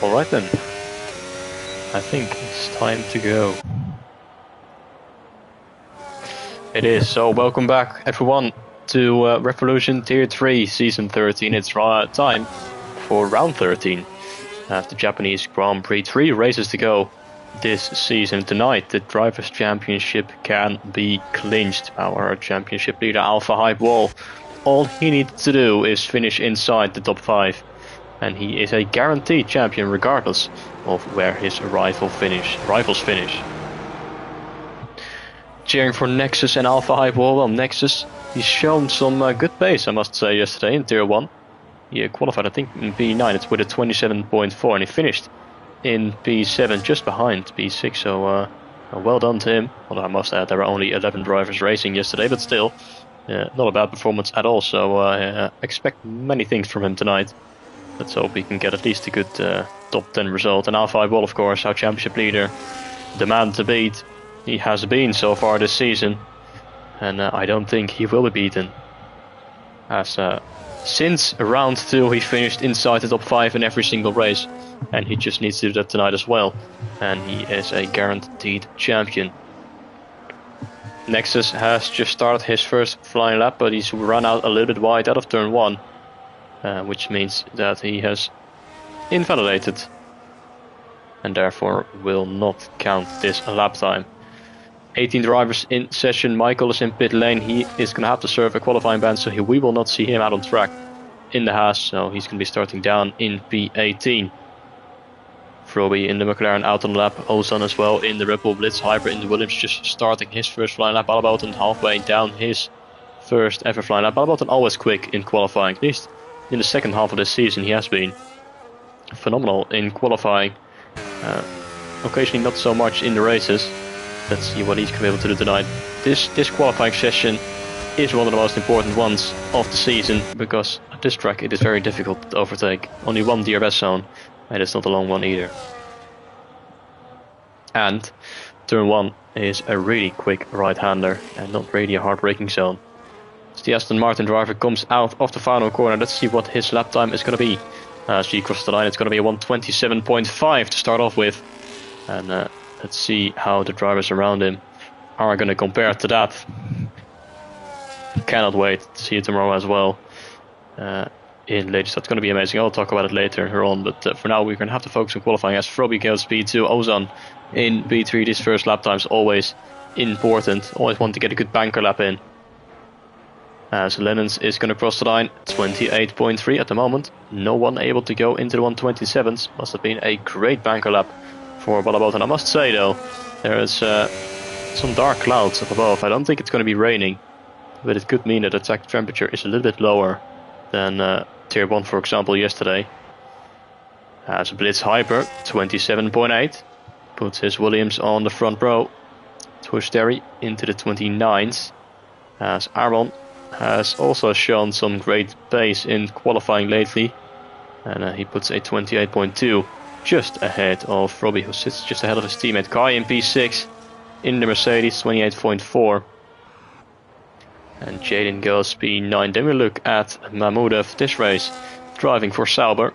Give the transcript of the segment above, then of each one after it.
Alright then, I think it's time to go. It is, so welcome back everyone to Revolution Tier 3 Season 13. It's time for Round 13. The Japanese Grand Prix, 3 races to go this season. Tonight the Drivers' Championship can be clinched. Our championship leader Alpha Hype Wall, all he needs to do is finish inside the top 5. And he is a guaranteed champion regardless of where his rivals finish. Cheering for Nexus and Alpha Hype Wall. Well, Nexus, he's shown some good pace, I must say, yesterday in Tier 1. He qualified, I think, in P9, it's with a 27.4, and he finished in P7, just behind P6, so well done to him. Although I must add, there were only 11 drivers racing yesterday, but still, not a bad performance at all, so expect many things from him tonight. Let's hope he can get at least a good top 10 result. And Alpha Hype Wall, of course, our championship leader, the man to beat. He has been so far this season, and I don't think he will be beaten. As since round 2 he finished inside the top 5 in every single race, and he just needs to do that tonight as well, and he is a guaranteed champion. Nexus has just started his first flying lap, but he's run out a little bit wide out of turn 1, which means that he has invalidated and therefore will not count this lap time. 18 drivers in session. Michael is in pit lane. He is going to have to serve a qualifying ban, so we will not see him out on track in the Haas, so he's going to be starting down in P18. Froby in the McLaren out on the lap. Ozan as well in the Red Bull Blitz Hybrid in the Williams, just starting his first flying lap. Alaboten halfway down his first ever flying lap. Alaboten always quick in qualifying, at least in the second half of this season. He has been phenomenal in qualifying. Occasionally not so much in the races. Let's see what he's going to be able to do tonight. This qualifying session is one of the most important ones of the season, because at this track it is very difficult to overtake. Only one DRS zone, and it's not a long one either. And turn 1 is a really quick right-hander and not really a hard-braking zone. As the Aston Martin driver comes out of the final corner, let's see what his lap time is going to be. As he crosses the line, it's going to be a 1:27.5 to start off with. And let's see how the drivers around him are going to compare to that. Cannot wait to see it tomorrow as well. In ladies, that's going to be amazing. I'll talk about it later on, but for now we're going to have to focus on qualifying as Froby goes P2, Ozan in B3. This first lap time is always important. Always want to get a good banker lap in. As Lennons is going to cross the line, 28.3 at the moment. No one able to go into the 127s. Must have been a great banker lap for Alaboten. I must say though, there is some dark clouds up above. I don't think it's going to be raining, but it could mean that the track temperature is a little bit lower than Tier 1, for example, yesterday. As Blitz Hyper, 27.8. Puts his Williams on the front row. Twisteri into the 29s. As Aaron has also shown some great pace in qualifying lately. And he puts a 28.2. Just ahead of Froby, who sits just ahead of his teammate Kai in P6. In the Mercedes, 28.4. And Jaden goes P9. Then we look at Mahmudov this race, driving for Sauber.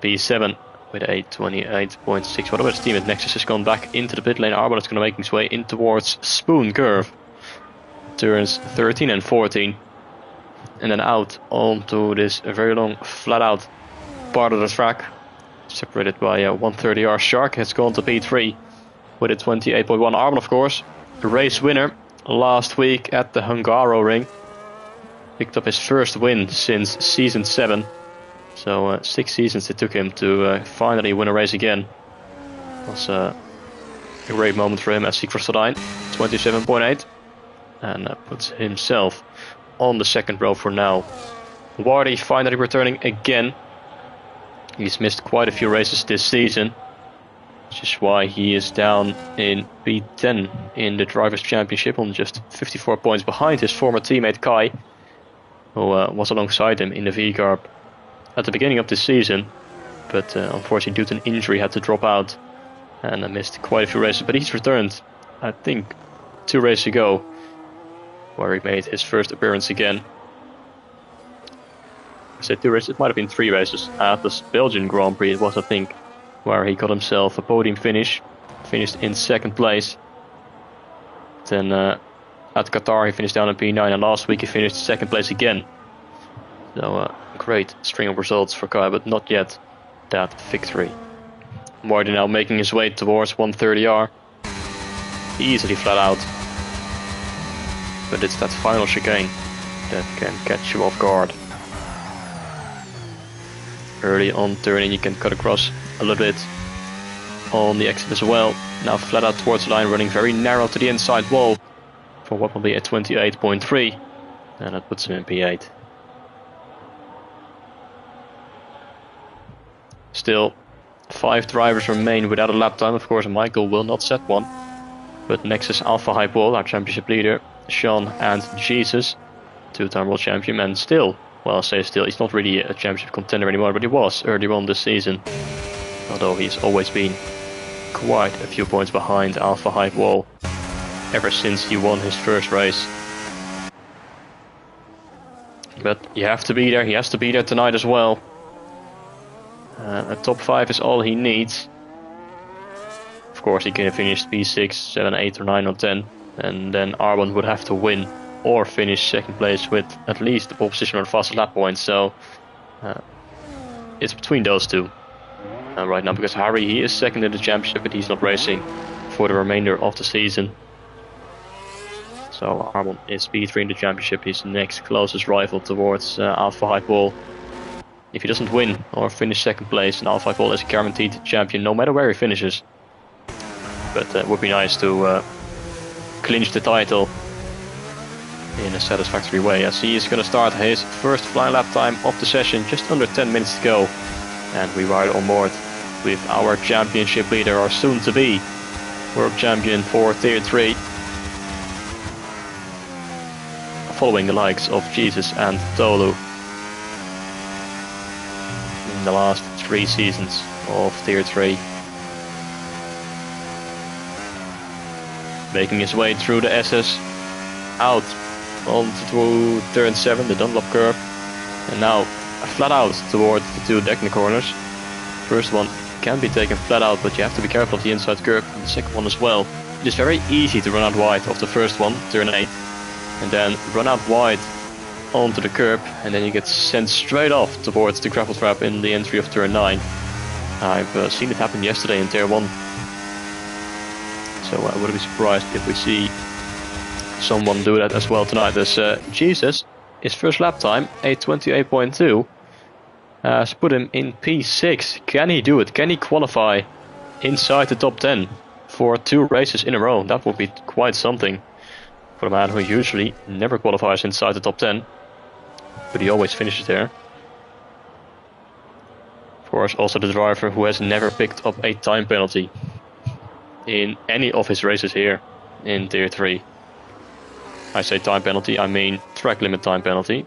P7 with a 28.6. What about his teammate? Nexus has gone back into the pit lane. Arbor is going to make his way in towards Spoon Curve. Turns 13 and 14. And then out onto this very long, flat out part of the track. Separated by a 130R. Shark has gone to P3 with a 28.1. Arbor, of course, the race winner last week at the Hungaroring. Picked up his first win since Season 7. So 6 seasons it took him to finally win a race again. It was a great moment for him as he crossed the line. 27.8. And puts himself on the second row for now. Wardy finally returning again. He's missed quite a few races this season, which is why he is down in P10 in the Drivers' Championship, on just 54 points behind his former teammate Kai, who was alongside him in the V-Garb at the beginning of this season, but unfortunately due to an injury had to drop out and missed quite a few races. But he's returned, I think, 2 races ago, where he made his first appearance again. I said 2 races, it might have been 3 races. At this Belgian Grand Prix it was, I think, where he got himself a podium finish. Finished in 2nd place. Then at Qatar he finished down in P9, and last week he finished 2nd place again. So great string of results for Kai, but not yet that victory. Marty now making his way towards 130R. Easily flat out. But it's that final chicane that can catch you off guard. Early on turning, you can cut across a little bit on the exit as well. Now flat out towards the line, running very narrow to the inside wall for what will be a 28.3, and that puts him in P8. Still, 5 drivers remain without a lap time. Of course, Michael will not set one, but next is Alpha Hype Wall, our championship leader, Sean and Jesus, 2-time world champion, and still, well, I say still, he's not really a championship contender anymore, but he was earlier on this season, although he's always been quite a few points behind Alpha Hype Wall ever since he won his first race. But you have to be there, he has to be there tonight as well. A top 5 is all he needs. Of course, he can finish P6, 7, 8 or 9 or 10, and then Arbon would have to win or finish 2nd place with at least the pole position or the fastest lap points. So it's between those two right now, because Harry, he is 2nd in the championship, but he's not racing for the remainder of the season. So Arbon is P3 in the championship, his next closest rival towards Alpha Hype Wall. If he doesn't win or finish 2nd place, then Alpha Hype Wall is a guaranteed champion no matter where he finishes. But it would be nice to clinch the title in a satisfactory way, as he is going to start his first flying lap time of the session, just under 10 minutes to go. And we ride on board with our championship leader, our soon-to-be world champion for Tier 3. Following the likes of Jesus and Tolu in the last 3 seasons of Tier 3. Making his way through the SS, out onto turn 7, the Dunlop curve, and now flat out towards the 2 Deckner corners. First one can be taken flat out, but you have to be careful of the inside curve, and the second one as well. It is very easy to run out wide of the first one, turn 8, and then run out wide onto the curb, and then you get sent straight off towards the gravel trap in the entry of turn 9. I've seen it happen yesterday in Tier 1. So I wouldn't be surprised if we see someone do that as well tonight. As Jesus, his first lap time, 8:28.2, has put him in P6. Can he do it? Can he qualify inside the top 10 for 2 races in a row? That would be quite something for a man who usually never qualifies inside the top 10, but he always finishes there. Of course, also the driver who has never picked up a time penalty in any of his races here in Tier 3. I say time penalty, I mean track limit time penalty.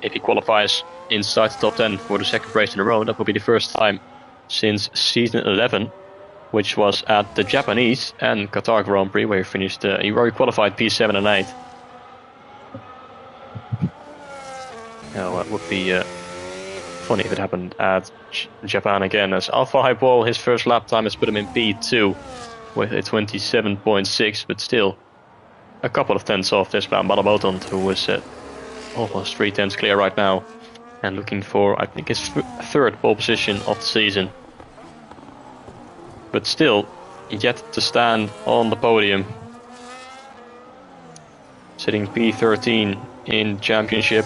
If he qualifies inside the top 10 for the 2nd race in a row, that will be the first time since season 11, which was at the Japanese and Qatar Grand Prix, where he finished, he already qualified P7 and 8. Now, it would be funny if it happened at Japan again, as Alpha Hype Wall, his first lap time has put him in P2 with a 27.6, but still a couple of tenths off this man Banaboton, who is almost 3 tenths clear right now, and looking for, I think, his 3rd pole position of the season. But still, yet to stand on the podium, sitting P13 in championship.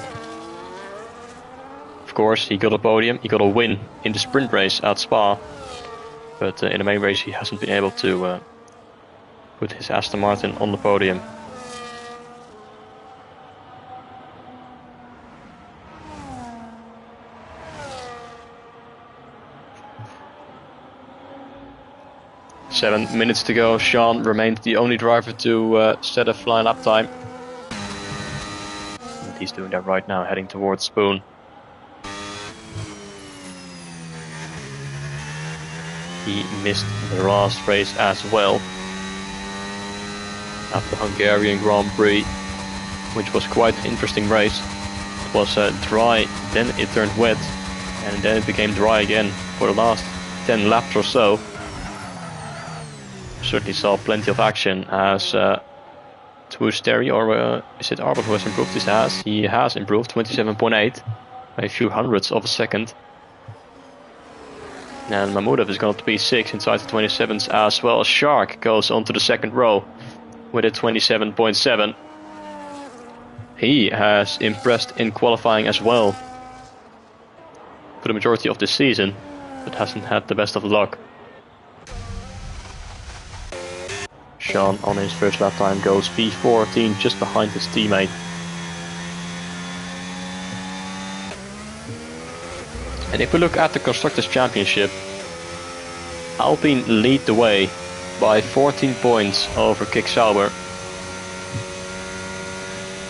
Of course, he got a podium, he got a win in the sprint race at Spa, but in the main race he hasn't been able to put his Aston Martin on the podium. Seven minutes to go. Sean remained the only driver to set a flying lap time. And he's doing that right now, heading towards Spoon. he missed the last race as well. At the Hungarian Grand Prix, which was quite an interesting race. It was dry, then it turned wet, and then it became dry again for the last 10 laps or so. Certainly saw plenty of action as Twosteri, or is it Arbor who has improved his ass? He has improved 27.8 by a few hundredths of a second. And Mahmudov is going to be 6 inside the 27s as well. Shark goes onto the second row with a 27.7. He has impressed in qualifying as well for the majority of this season, but hasn't had the best of luck. Sean on his first lap time goes P14 just behind his teammate. And if we look at the Constructors' Championship, Alpine lead the way by 14 points over Kick Sauber.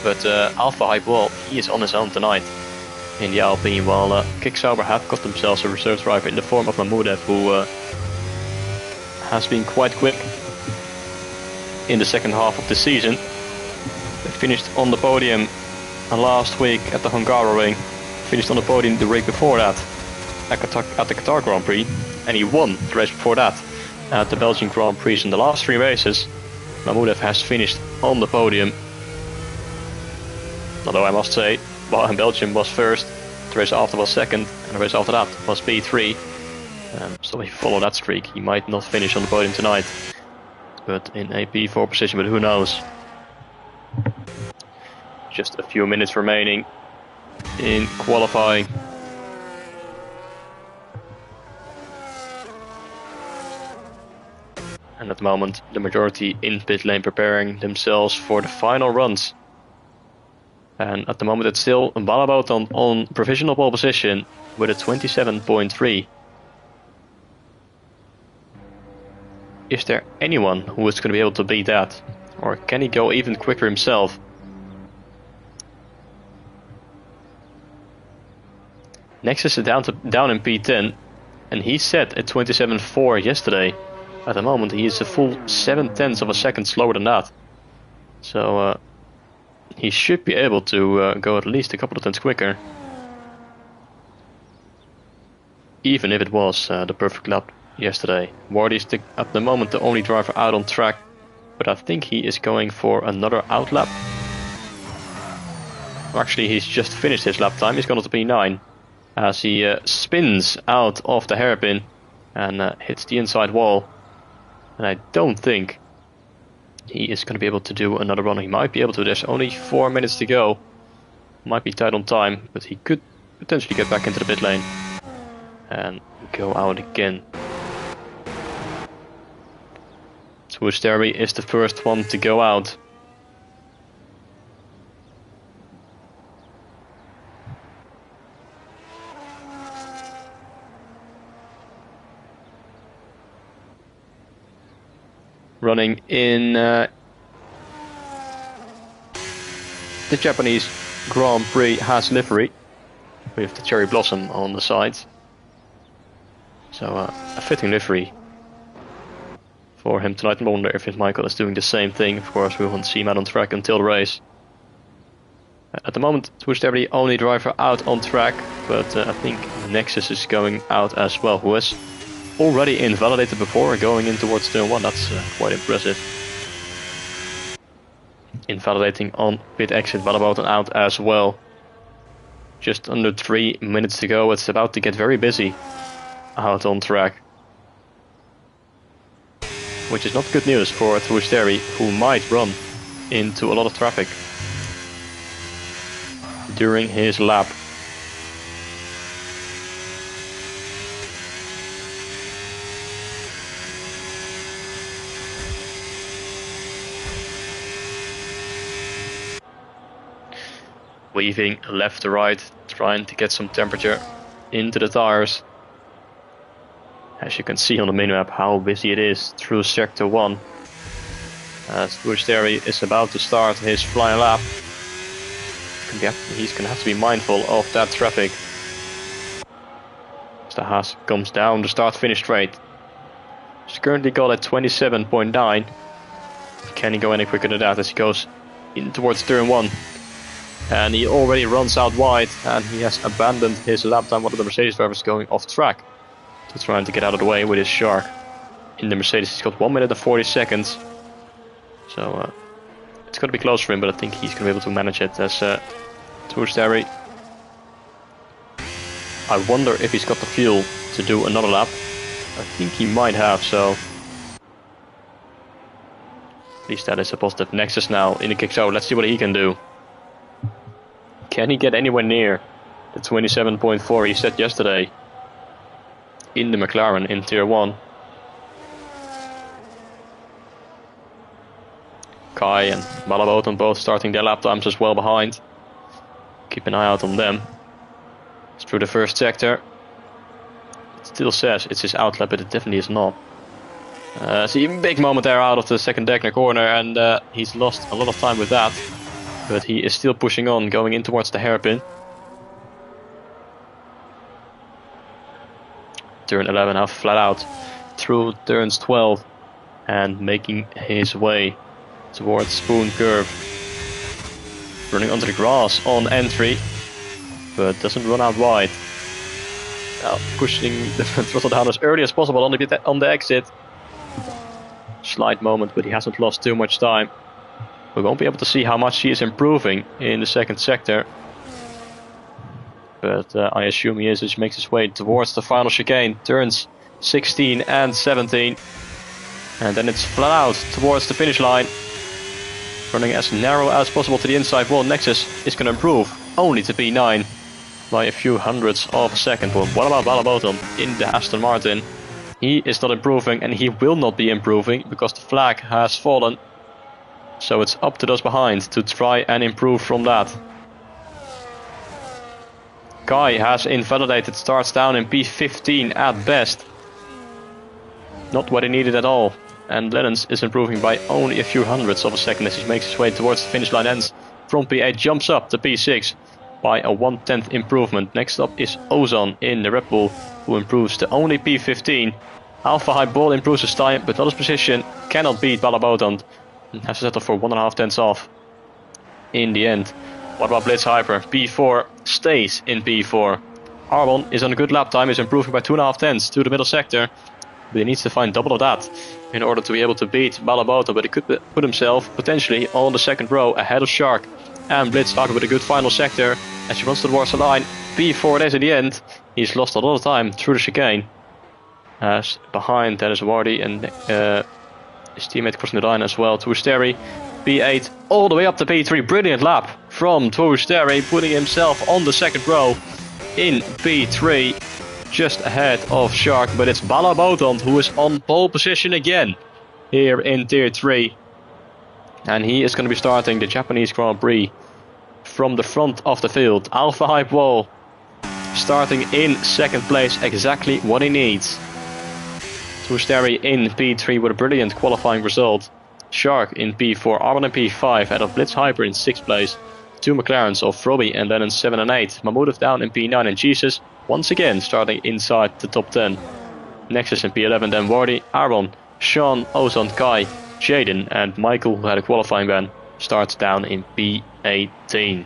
But Alpha Hype, well, he is on his own tonight in the Alpine, while Kick Sauber have got themselves a reserve driver in the form of Mahmudov, who has been quite quick in the second half of the season. They finished on the podium last week at the Hungaroring, finished on the podium the week before that at the Qatar Grand Prix, and he won the race before that at the Belgian Grand Prix. In the last 3 races, Mahmudov has finished on the podium. Although I must say, well, in Belgium was first, the race after was second, and the race after that was P3. So if you follow that streak, he might not finish on the podium tonight, but in a P4 position, but who knows. Just a few minutes remaining in qualifying. And at the moment, the majority in pit lane preparing themselves for the final runs. And at the moment, it's still Balabout on provisional pole position with a 27.3. Is there anyone who is going to be able to beat that? Or can he go even quicker himself? Nexus is down in P10, and he set a 27.4 yesterday. At the moment, he is a full 0.7 of a second slower than that. So he should be able to go at least a couple of tenths quicker, even if it was the perfect lap yesterday. Wardy is at the moment the only driver out on track, but I think he is going for another out lap. Actually, he's just finished his lap time. He's gone to P9 as he spins out of the hairpin and hits the inside wall. And I don't think he is going to be able to do another run. He might be able to. There's only 4 minutes to go. Might be tight on time, but he could potentially get back into the pit lane and go out again. Twosteri is the first one to go out. Running in the Japanese Grand Prix has livery with the cherry blossom on the sides. So a fitting livery for him tonight. I wonder if Michael is doing the same thing. Of course, we won't see him out on track until the race. At the moment, Twosteri the only driver out on track, but I think Nexus is going out as well, who is already invalidated before going in towards turn 1. That's quite impressive. Invalidating on pit exit, Balabout out as well. Just under 3 minutes to go. It's about to get very busy out on track, which is not good news for Twosteri, who might run into a lot of traffic during his lap. Weaving left to right, trying to get some temperature into the tires. As you can see on the minimap how busy it is through sector 1. As Twosteri is about to start his flying lap. He's going to have to be mindful of that traffic. As the Haas comes down the start-finish straight. He's currently got a 27.9. Can he go any quicker than that as he goes in towards turn 1? And he already runs out wide, and he has abandoned his lap time. One of the Mercedes drivers going off track to trying to get out of the way with his Shark. In the Mercedes, he's got 1 minute and 40 seconds. So it's going to be close for him, but I think he's going to be able to manage it as Toursterry. I wonder if he's got the fuel to do another lap. I think he might have, so at least that is a positive. Nexus now in the kick out. Let's see what he can do. Can he get anywhere near the 27.4 he set yesterday in the McLaren in Tier 1? Kai and Malabotan both starting their lap times as well behind. Keep an eye out on them. It's through the first sector. It still says it's his outlap, but it definitely is not. See, a big moment there out of the second Deckner corner, and he's lost a lot of time with that. But he is still pushing on, going in towards the hairpin. Turn 11 now flat out through turns 12 and making his way towards Spoon Curve. Running onto the grass on entry, but doesn't run out wide. Now pushing the throttle down as early as possible on the exit. Slight moment, but he hasn't lost too much time. We won't be able to see how much he is improving in the second sector, but I assume he is as he makes his way towards the final chicane. Turns 16 and 17, and then it's flat out towards the finish line. Running as narrow as possible to the inside wall. Nexus is going to improve only to P9 by a few hundredths of a second. But what about Balabotan in the Aston Martin? He is not improving, and he will not be improving because the flag has fallen. So it's up to those behind to try and improve from that. Kai has invalidated, starts down in P15 at best. Not what he needed at all. And Lennons is improving by only a few hundredths of a second as he makes his way towards the finish line. Ends from P8, jumps up to P6 by a 1/10 improvement. Next up is Ozan in the Red Bull, who improves to only P15. Alpha High Ball improves his time, but not his position. Cannot beat Balabotan. Has to settle for 1.5 tenths off in the end. What about Blitz Hyper? P4 stays in P4. Arbon is on a good lap time, is improving by 2.5 tenths to the middle sector. But he needs to find double of that in order to be able to beat Balabotan. But he could put himself potentially on the second row ahead of Shark and Blitz Hyper with a good final sector as he runs towards the line. P4 it is in the end. He's lost a lot of time through the chicane. As behind that is Wardy and his teammate crossing the line as well. Toursterry, P8 all the way up to P3. Brilliant lap from Toursterry, putting himself on the second row in P3. Just ahead of Shark, but it's Balabotan who is on pole position again here in Tier 3. And he is going to be starting the Japanese Grand Prix from the front of the field. Alpha Hype Wall starting in second place, exactly what he needs. Toursterry in P3 with a brilliant qualifying result. Shark in P4, Arbon in P5, ahead of Blitz Hyper in 6th place. 2 McLarens of Robbie and then in 7 and 8. Mammoudov down in P9 and Jesus once again starting inside the top 10. Nexus in P11, then Wardy, Aaron, Sean, Ozan, Kai, Jaden and Michael, who had a qualifying ban, starts down in P18.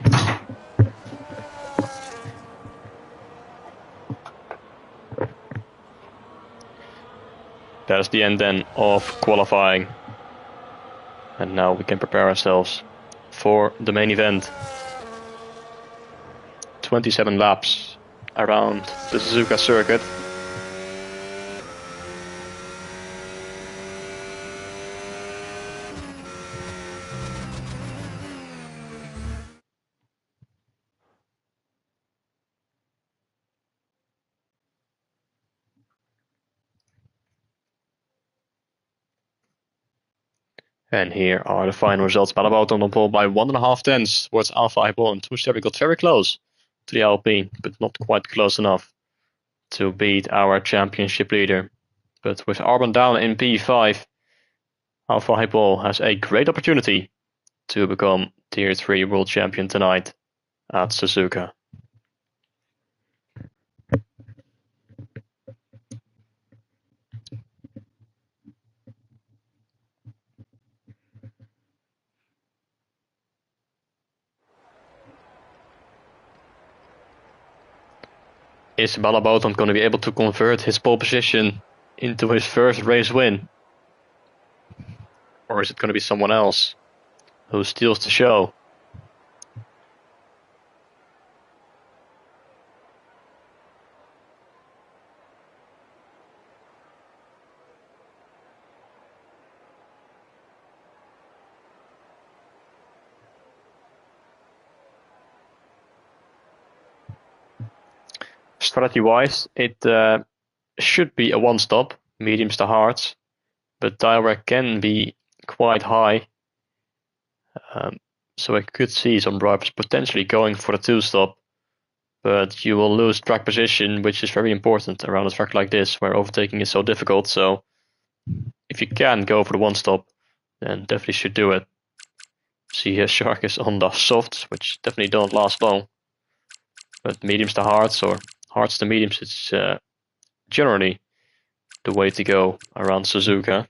That is the end then of qualifying. And now we can prepare ourselves for the main event. 27 laps around the Suzuka circuit. And here are the final results. Balabotan on pole by 1.5 tenths towards Alpha Eyeball, and Toursterry got very close to the Alpine, but not quite close enough to beat our championship leader. But with Arbon down in P5, Alpha Eyeball has a great opportunity to become Tier 3 World Champion tonight at Suzuka. Is Balabotan going to be able to convert his pole position into his first race win? Or is it going to be someone else who steals the show? Strategy-wise, it should be a one-stop, mediums to hards, but tire wear can be quite high, so I could see some drivers potentially going for the two-stop, but you will lose track position, which is very important around a track like this, where overtaking is so difficult. So if you can go for the one-stop, then definitely should do it. See here, Shark is on the softs, which definitely don't last long, but mediums to hards or hards to mediums, it's generally the way to go around Suzuka.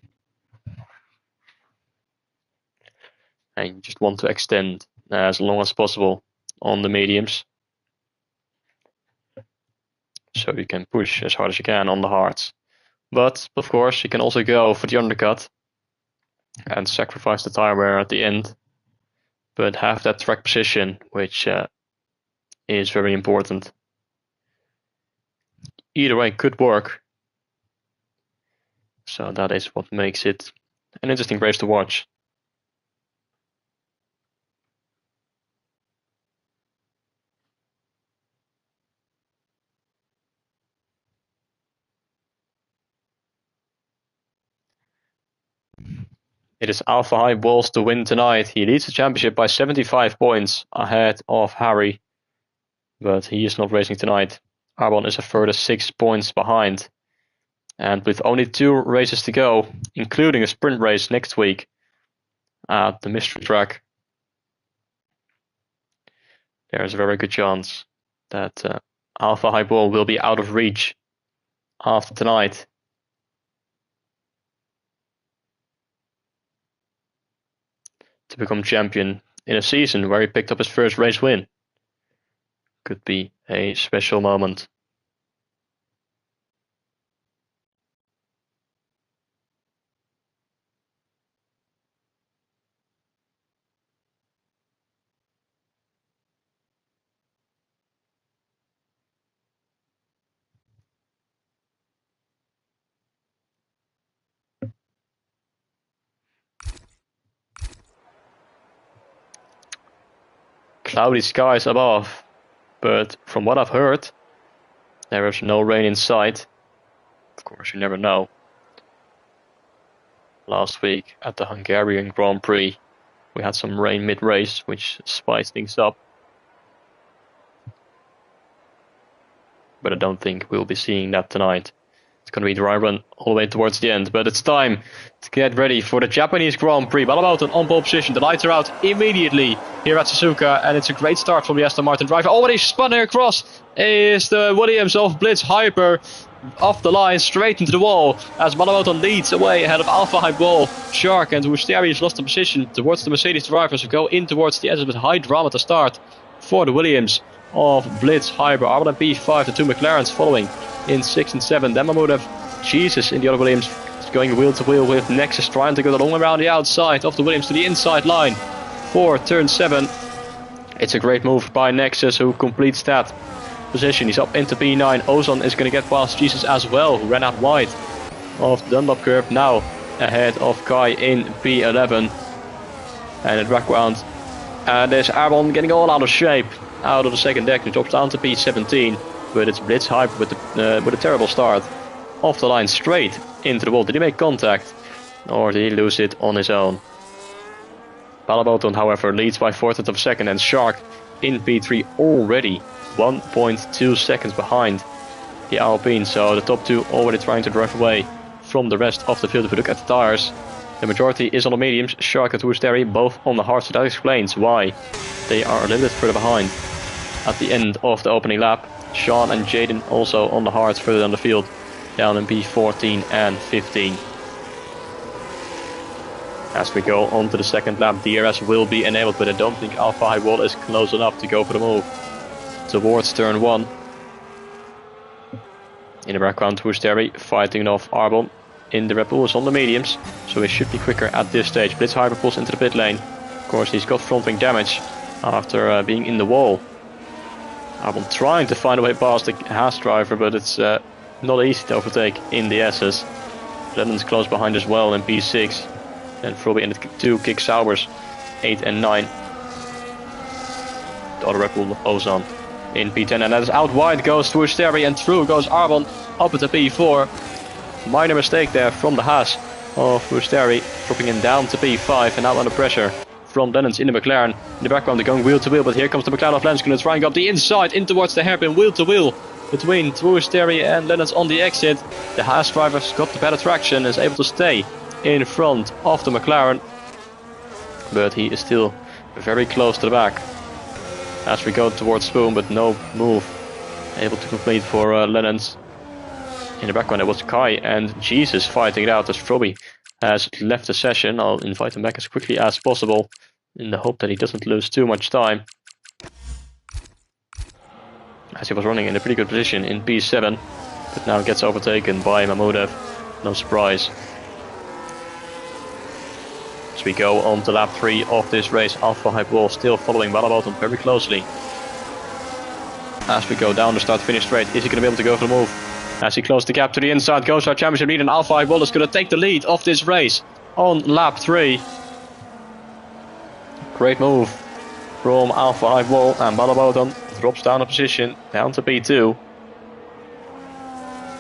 And you just want to extend as long as possible on the mediums, so you can push as hard as you can on the hards. But of course you can also go for the undercut and sacrifice the tire wear at the end, but have that track position, which is very important. Either way could work, so that is what makes it an interesting race to watch. It is Alpha High Balls to win tonight. He leads the championship by 75 points ahead of Harry, but he is not racing tonight. Arbon is a further 6 points behind. And with only 2 races to go, including a sprint race next week at the mystery track, there is a very good chance that Alpha High Ball will be out of reach after tonight. To become champion in a season where he picked up his first race win. Could be a special moment. Cloudy skies above, but from what I've heard, there is no rain in sight. Of course, you never know. Last week at the Hungarian Grand Prix, we had some rain mid-race, which spiced things up. But I don't think we'll be seeing that tonight. It's going to be dry run all the way towards the end, but it's time to get ready for the Japanese Grand Prix. Balabotan on pole position. The lights are out immediately here at Suzuka, and it's a great start from the Aston Martin driver. Already spun across is the Williams of Blitz Hyper, off the line straight into the wall as Balabotan leads away ahead of Alpha High Ball. Shark and Wusteri has lost the position towards the Mercedes drivers who go in towards the edge with high drama to start for the Williams of Blitz Hyper. Arbon P5, the 2 McLarens following in 6 and 7. Then Mahmoud Jesus in the other Williams is going wheel to wheel with Nexus, trying to go long around the outside of the Williams to the inside line for turn 7. It's a great move by Nexus, who completes that position. He's up into P9. Ozon is going to get past Jesus as well, who ran out wide of the Dunlop curve, now ahead of Kai in P11. And at background, there's Arbon getting all out of shape out of the second deck and drops down to P17. But it's Blitz Hyper with a terrible start off the line straight into the wall. Did he make contact or did he lose it on his own? Balabotan, however, leads by 1/4 of a second, and Shark in P3 already 1.2 seconds behind the Alpine. So the top 2 already trying to drive away from the rest of the field. If we look at the tires, the majority is on the mediums. Shark and Wusteri both on the hards, so that explains why they are a little bit further behind at the end of the opening lap. Sean and Jaden also on the hards further down the field, down in P14 and 15. As we go on to the second lap, DRS will be enabled, but I don't think Alpha High Wall is close enough to go for the move towards turn 1. In the background, Terry fighting off Arbon. In the Red Bull is on the mediums, so he should be quicker at this stage. Blitz Hyper pulls into the pit lane. Of course, he's got front wing damage after being in the wall. Arbon trying to find a way past the Haas driver, but it's not easy to overtake in the S's. Lennon's close behind as well in P6. And Frobby in the 2 kick Saubers, 8 and 9. The other Red Bull Ozan in P10, and that is out wide goes towards Terry, and through goes Arbon up at the P4. Minor mistake there from the Haas of Terry, dropping him down to P5 and now under pressure from Lennons in the McLaren. In the background they're going wheel to wheel, but here comes the McLaren of Lennons, going to try and go up the inside in towards the hairpin, wheel to wheel between Terry and Lennons on the exit. The Haas driver's got the better traction and is able to stay in front of the McLaren, but he is still very close to the back as we go towards Spoon, but no move able to complete for Lennons. In the background there was Kai and Jesus fighting it out as Frobby has left the session. I'll invite him back as quickly as possible in the hope that he doesn't lose too much time, as he was running in a pretty good position in P7, but now gets overtaken by Mahmudev. No surprise. As we go on to lap 3 of this race, Alpha Hypewall still following Balaboton very closely. As we go down the start-finish straight, is he going to be able to go for the move? As he closed the gap to the inside, goes our championship lead, and Alpha Hypewall is going to take the lead of this race on lap 3. Great move from Alpha Hypewall, and Balaboton drops down a position, down to P2.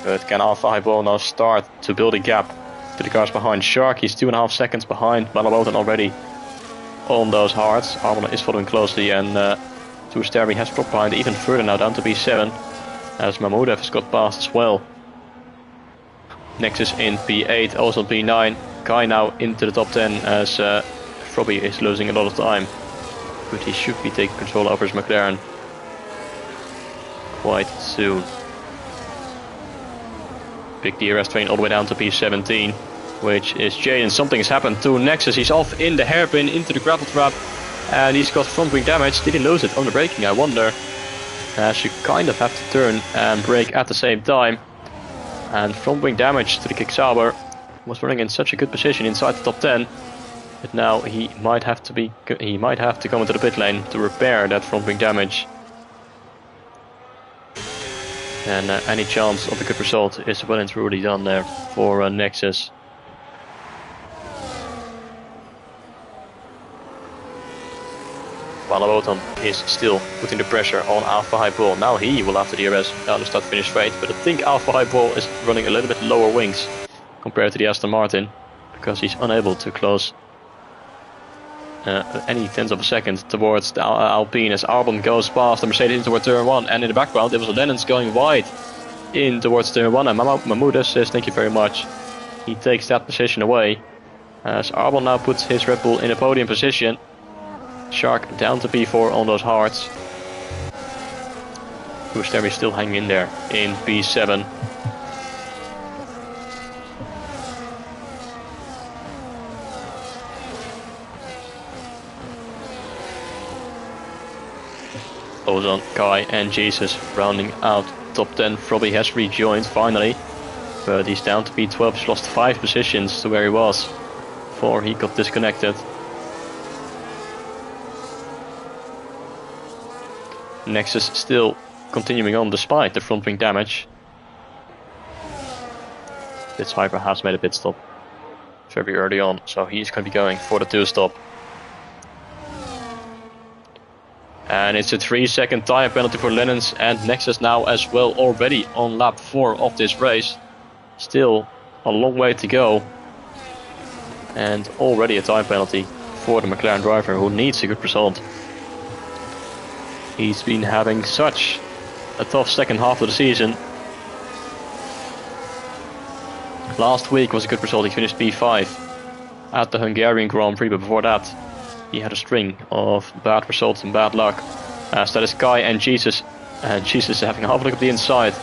But can Alpha Hypewall now start to build a gap to the cars behind? Shark, he's 2.5 seconds behind Balaboton already on those hards. Arbon is following closely, and Terry has dropped behind even further now, down to B7, as Mahmudev has got past as well. Nexus in P8, also P9. Kai now into the top 10 as Frobby is losing a lot of time, but he should be taking control over his McLaren quite soon. Big DRS train all the way down to P17, which is Jaden. Something has happened to Nexus. He's off in the hairpin into the gravel trap, and he's got front wing damage. Did he lose it on the braking? I wonder. As you kind of have to turn and brake at the same time. And front wing damage to the Kick Sauber. Was running in such a good position inside the top 10, but now he might have to come into the pit lane to repair that front wing damage. And any chance of a good result is well and truly done there for Nexus. Balaboton is still putting the pressure on Alpha Hypewall. Now he will have to DRS down the start-finish straight, but I think Alpha Hypewall is running a little bit lower wings compared to the Aston Martin, because he's unable to close any tenth of a second towards the Alpine as Arbon goes past the Mercedes into towards turn 1, and in the background it was Lennons going wide in towards turn 1, and Mahmudev says thank you very much. He takes that position away as Arbon now puts his Red Bull in a podium position. Shark down to P4 on those hards. Terry still hanging in there in P7. Ozan, Kai and Jesus rounding out top 10. Frobby has rejoined finally, but he's down to P12. He's lost 5 positions to where he was before he got disconnected. Nexus still continuing on despite the front wing damage. This Hyper has made a pit stop very early on, so he's going to be going for the 2-stop. And it's a 3-second time penalty for Lennons and Nexus now as well, already on lap 4 of this race. Still a long way to go, and already a time penalty for the McLaren driver, who needs a good result. He's been having such a tough second half of the season. Last week was a good result. He finished P5 at the Hungarian Grand Prix, but before that he had a string of bad results and bad luck. As that is Kai and Jesus. And Jesus is having a half look at the inside,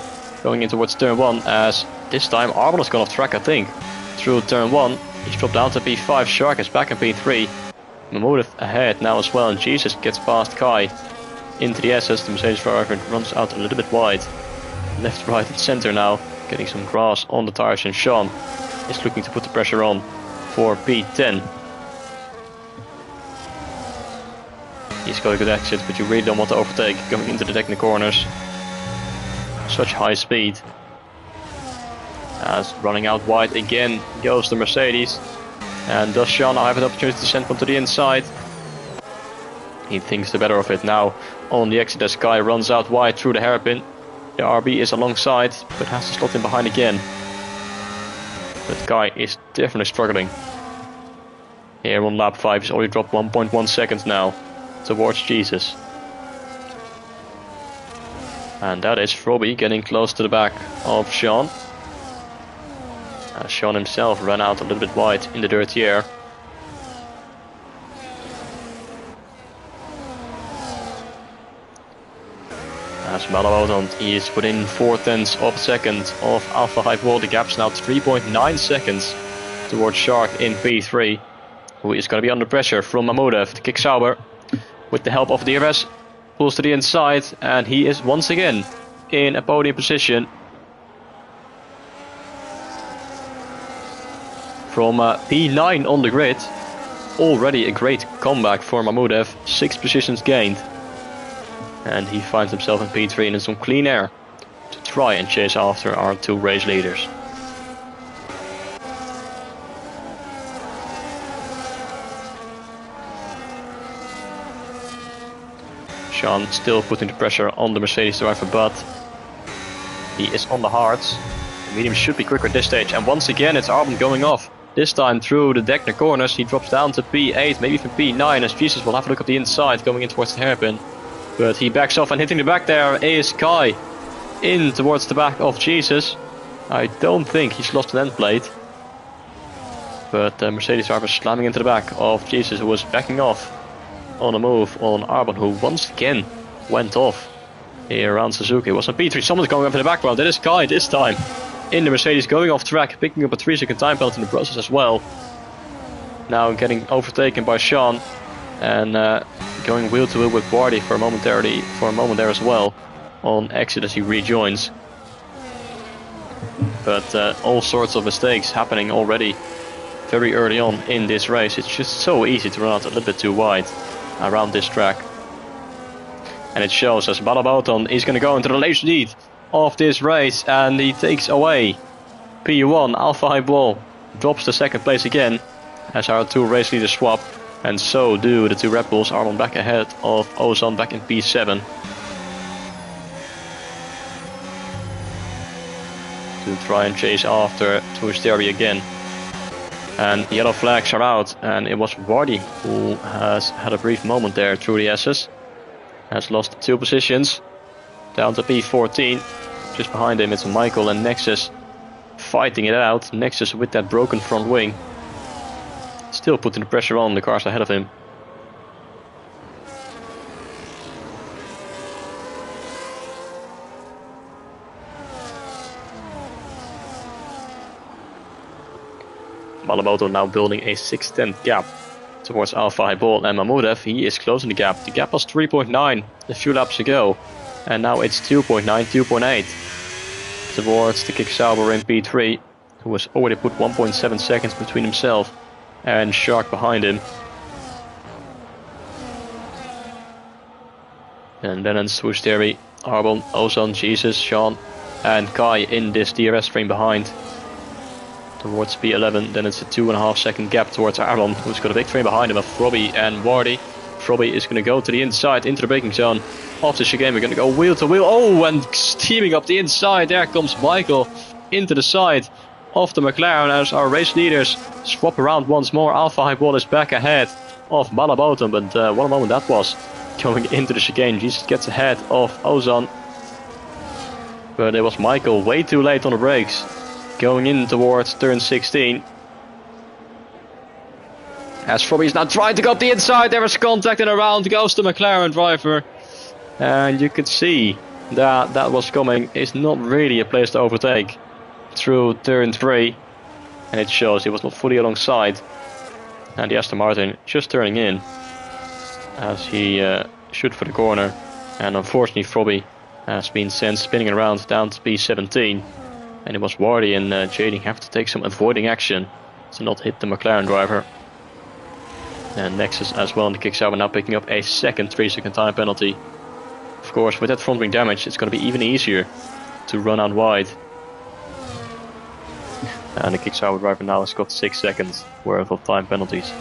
going in towards turn 1, as this time Arbon has gone off track, I think, through turn 1. He's dropped down to P5. Shark is back in P3. Mahmudev ahead now as well, and Jesus gets past Kai into the SS. The Mercedes driver runs out a little bit wide, left, right and center now, getting some grass on the tires, and Sean is looking to put the pressure on for P10. He's got a good exit, but you really don't want to overtake coming into the technical corners. Such high speed. As running out wide again goes the Mercedes. And does Sean have an opportunity to send one to the inside? He thinks the better of it now. On the exit as Kai runs out wide through the hairpin. The RB is alongside, but has to slot in behind again. But Kai is definitely struggling. Here on lap 5, he's already dropped 1.1 seconds now towards Jesus. And that is Robbie getting close to the back of Sean. Sean himself ran out a little bit wide in the dirty air. As Malabodon, he is within 0.4 of a second of Alpha Highball. The gap's now 3.9 seconds towards Shark in P3, who is going to be under pressure from Mahmudev. The kick Sauber, with the help of DRS, pulls to the inside, and he is once again in a podium position. From P9 on the grid, already a great comeback for Mahmudev, 6 positions gained. And he finds himself in P3 and in some clean air to try and chase after our 2 race leaders. Sean still putting the pressure on the Mercedes driver, but he is on the hards. The medium should be quicker at this stage, and once again it's Arbon going off. This time through the Deckner corners, he drops down to P8, maybe even P9, as Jesus will have a look at the inside going in towards the hairpin. But he backs off, and hitting the back there is Kai in towards the back of Jesus. I don't think he's lost an end plate. But Mercedes driver slamming into the back of Jesus, who was backing off on a move on Arbon, who once again went off here around Suzuki. It was on P3, someone's going up in the background. That is Kai this time in the Mercedes, going off track, picking up a 3-second time penalty in the process as well. Now getting overtaken by Sean, and going wheel to wheel with Barty for a moment there as well on exit as he rejoins. But all sorts of mistakes happening already very early on in this race. It's just so easy to run out a little bit too wide around this track. And it shows as Balabauton is going to go into the late lead of this race, and he takes away P1. Alpha Highball drops to second place again as our 2 race leaders swap, and so do the 2 Red Bulls. Arbon back ahead of Ozan back in P7 to try and chase after Tuisteri again. And yellow flags are out, and it was Vardy who has had a brief moment there through the S's. Has lost 2 positions down to P14. Just behind him it's Michael and Nexus fighting it out. Nexus with that broken front wing, still putting the pressure on the cars ahead of him. Malamoto now building a 6/10 gap towards Alpha Highball, and Mahmudev, he is closing the gap. The gap was 3.9 a few laps ago, and now it's 2.9, 2.8 towards the Kick Sauber in P3, who has already put 1.7 seconds between himself and Shark behind him. And then in Tuisteri, Arbon, Ozan, Jesus, Sean and Kai in this DRS frame behind towards P11. Then it's a 2.5 second gap towards Arbon, who's got a big frame behind him of Robbie and Wardy. Robbie is going to go to the inside into the braking zone of the chicane. We're going to go wheel to wheel. Oh, and steaming up the inside. There comes Michael into the side of the McLaren as our race leaders swap around once more. Alpha Highball is back ahead of Malabotan, but what a moment that was going into the chicane. Jesus gets ahead of Ozan, but it was Michael way too late on the brakes going in towards turn 16. As Robbie is now trying to go up the inside, there is contact and around goes the McLaren driver. And you could see that that was coming. It's not really a place to overtake through turn 3. And it shows he was not fully alongside. And the Aston Martin just turning in as he should for the corner. And unfortunately Robbie has been sent spinning around down to P17. And it was Wardy and Jading have to take some avoiding action to not hit the McLaren driver. And Nexus as well in the kick-sauber now picking up a second 3-second time penalty. Of course, with that front wing damage, it's going to be even easier to run out wide. And the kick-sauber driver now has got 6 seconds worth of time penalties.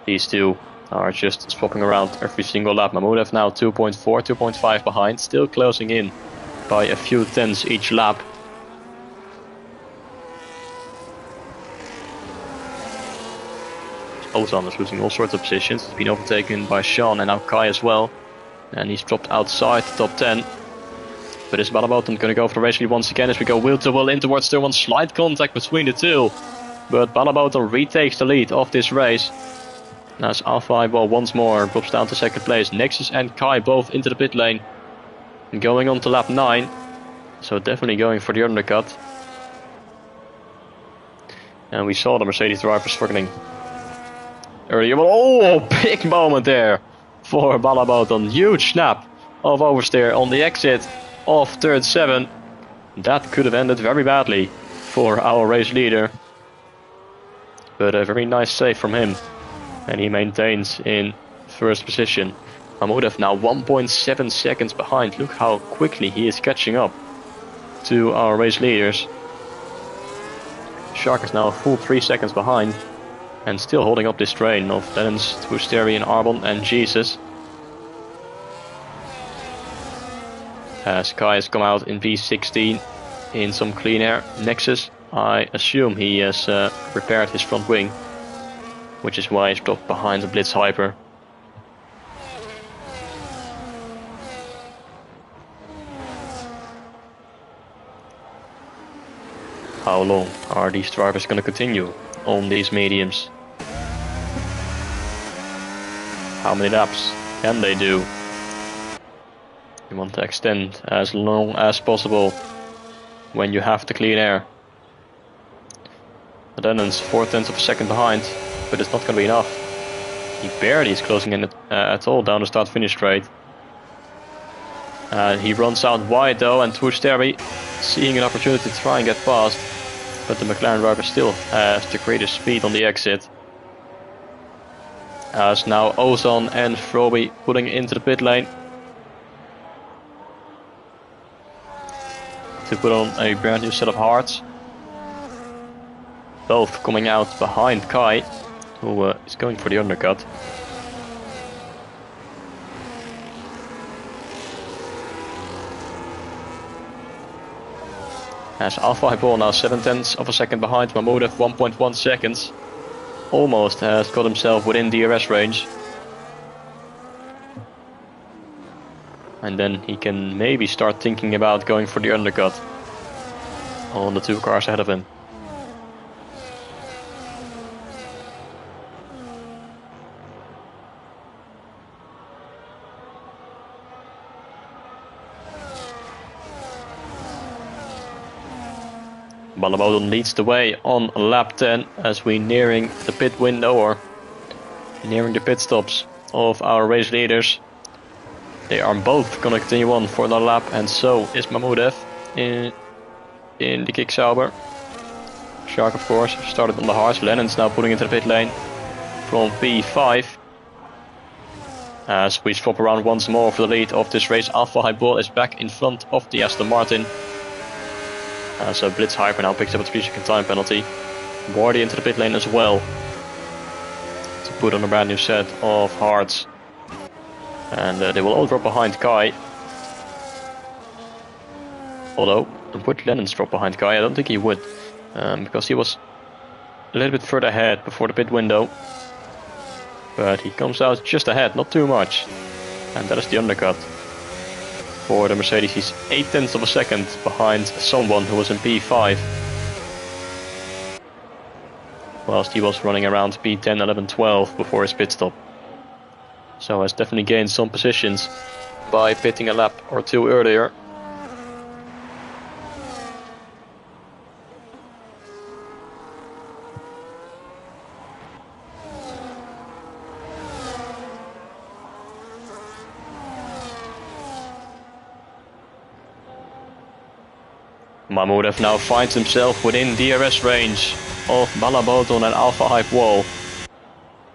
These two are just swapping around every single lap. Mahmudev now 2.4, 2.5 behind, still closing in by a few tenths each lap. Ozan is losing all sorts of positions. He's been overtaken by Sean and now Kai as well. And he's dropped outside the top 10. But is Balabotan going to go for the race lead once again as we go wheel to wheel in towards turn 1. Slight contact between the two. But Balabotan retakes the lead of this race. Now it's Alpha Highball once more, drops down to second place. Nexus and Kai both into the pit lane. And going on to lap 9. So definitely going for the undercut. And we saw the Mercedes driver struggling earlier. Oh, big moment there for Balabotan. Huge snap of oversteer on the exit of turn 7. That could have ended very badly for our race leader. But a very nice save from him. And he maintains in first position. Mahmudev now 1.7 seconds behind. Look how quickly he is catching up to our race leaders. Shark is now a full 3 seconds behind. And still holding up this train of Lennons, Twisteri and Arbon and Jesus. As Kai has come out in V16 in some clean air. Nexus, I assume he has repaired his front wing. Which is why he's dropped behind the Blitz Hyper. How long are these drivers going to continue on these mediums? How many laps can they do? You want to extend as long as possible when you have the clean air. Lennon's 4/10 of a second behind, but it's not going to be enough. He barely is closing in at all down the start-finish straight. He runs out wide though, and Twisteri seeing an opportunity to try and get past. But the McLaren driver still has the greatest speed on the exit. As now Ozan and Froby putting into the pit lane. To put on a brand new set of hards. Both coming out behind Kai, who is going for the undercut. As Alpha Highball now 7/10 of a second behind Mahmudev, 1.1 seconds. Almost has got himself within DRS range. And then he can maybe start thinking about going for the undercut on the two cars ahead of him. Balabotan leads the way on lap 10 as we nearing the pit window or nearing the pit stops of our race leaders. They are both going to continue on for another lap, and so is Mahmudev in the kick-sauber. Shark, of course, started on the hards. Lennon's now putting into the pit lane from P5. As we swap around once more for the lead of this race, Alpha Highball is back in front of the Aston Martin. So Blitz Hyper now picks up a 3-second time penalty. Wardy into the pit lane as well. To put on a brand new set of hards. And they will all drop behind Kai. Although, would Lennons drop behind Kai? I don't think he would. Because he was a little bit further ahead before the pit window. But he comes out just ahead, not too much. And that is the undercut. For the Mercedes, he's 0.8 of a second behind someone who was in P5. Whilst he was running around P10, 11, 12 before his pit stop. So has definitely gained some positions by pitting a lap or two earlier. Mahmudev now finds himself within DRS range of Balaboton and Alpha Hype Wall,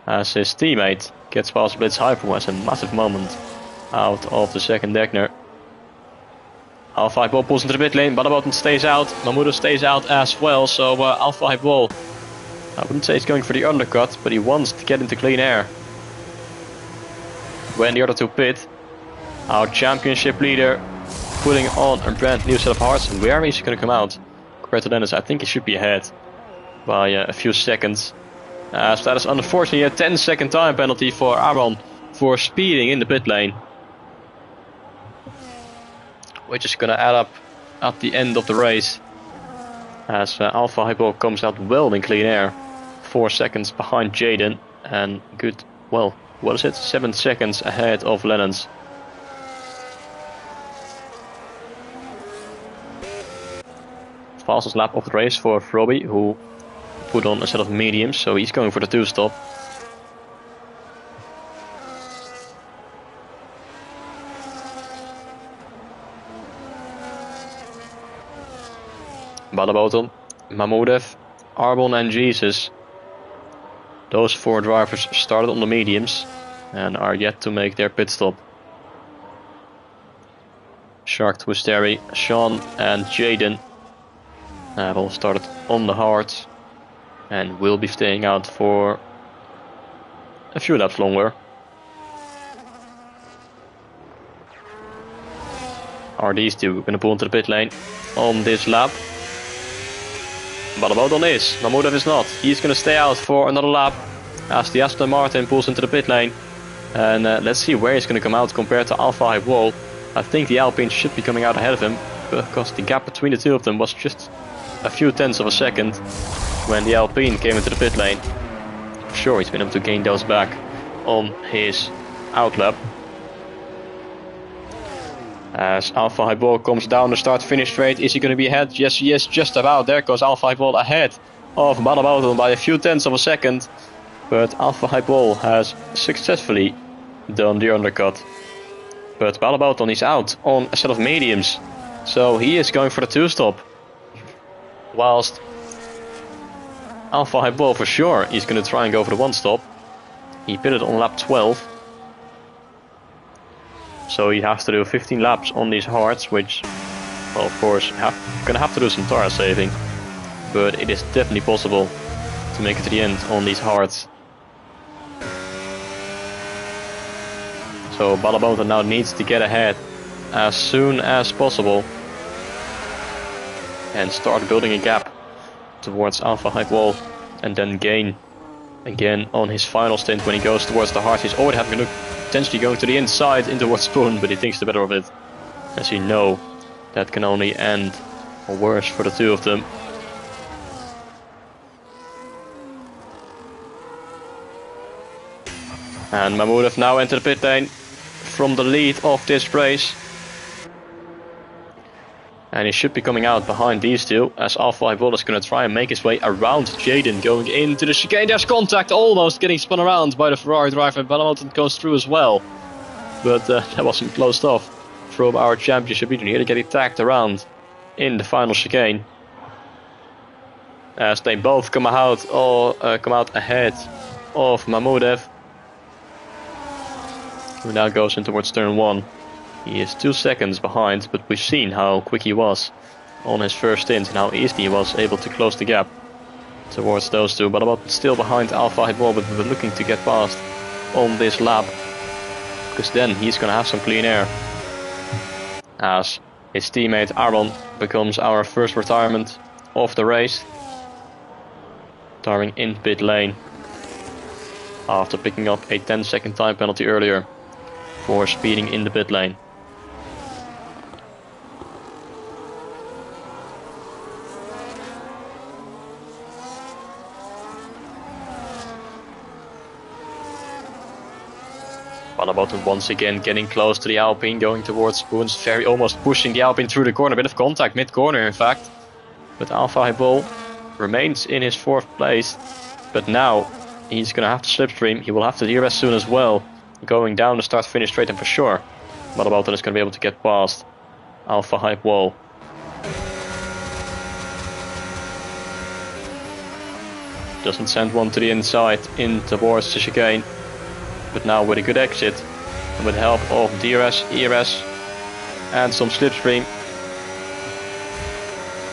as his teammate gets past Blitz Hyper, who has a massive moment out of the second Degner. Alpha Hype Wall pulls into the pit lane, Balaboton stays out, Mahmudev stays out as well, so Alpha Hype Wall, I wouldn't say he's going for the undercut, but he wants to get into clean air. When the other two pit, our championship leader putting on a brand new set of hearts. And where is he going to come out? Compared to Dennis, I think he should be ahead by a few seconds. So that is unfortunately a 10-second time penalty for Aaron for speeding in the pit lane, which is going to add up at the end of the race, as Alpha Hypo comes out well in clean air, 4 seconds behind Jaden, and good, well, what is it, 7 seconds ahead of Lennon's. Fastest lap of the race for Frobby, who put on a set of mediums, so he's going for the 2-stop. Balaboton, Mahmudev, Arbon and Jesus. Those 4 drivers started on the mediums and are yet to make their pit stop. Shark, Twisteri, Sean and Jaden have all started on the hards and will be staying out for a few laps longer. Are these two going to pull into the pit lane on this lap? Balaboton is, Mahmudev is not. He's going to stay out for another lap as the Aston Martin pulls into the pit lane. And let's see where he's going to come out compared to Alpha Hype Wall. I think the Alpine should be coming out ahead of him, because the gap between the two of them was just a few tenths of a second when the Alpine came into the pit lane. I'm sure he's been able to gain those back on his outlap. As Alpha Hype Wall comes down the start-finish straight, is he going to be ahead? Yes, he is, just about. There goes Alpha Hype Wall ahead of Balaboton by a few tenths of a second. But Alpha Hype Wall has successfully done the undercut. But Balaboton is out on a set of mediums, so he is going for the 2-stop. Whilst Alpha Hype Wall for sure is going to try and go for the 1-stop. He pitted on lap 12. So he has to do 15 laps on these hards, which, well, of course, gonna have to do some tire saving. But it is definitely possible to make it to the end on these hards. So Balaboton now needs to get ahead as soon as possible and start building a gap towards Alpha Hype Wall, and then gain again on his final stint when he goes towards the hard. He's already having a look, potentially going to the inside in towards Spoon, but he thinks the better of it, as you know that can only end worse for the two of them. And Mahmudev now entered the pit lane from the lead of this race. And he should be coming out behind these two, as Alpha Hype Wall is going to try and make his way around Jaden, going into the chicane. There's contact, almost getting spun around by the Ferrari driver. Balaboton goes through as well, but that wasn't closed off from our championship leader. Here to get attacked around in the final chicane, as they both come out ahead of Mahmudev, who now goes in towards turn 1. He is 2 seconds behind, but we've seen how quick he was on his first stint and how easily he was able to close the gap towards those two. But about still behind Alpha Hype Wall, but we're looking to get past on this lap, because then he's going to have some clean air, as his teammate Aaron becomes our first retirement of the race, retiring in pit lane after picking up a 10-second time penalty earlier for speeding in the pit lane. Balaboton once again getting close to the Alpine, going towards Spoons, very almost pushing the Alpine through the corner, a bit of contact mid-corner in fact. But Alpha Hype Wall remains in his 4th place, but now he's going to have to slipstream. He will have to DRS soon as well, going down the start-finish straight, and for sure Balaboton is going to be able to get past Alpha Hype Wall. Doesn't send one to the inside in towards the chicane. But now with a good exit. And with the help of DRS, ERS and some slipstream.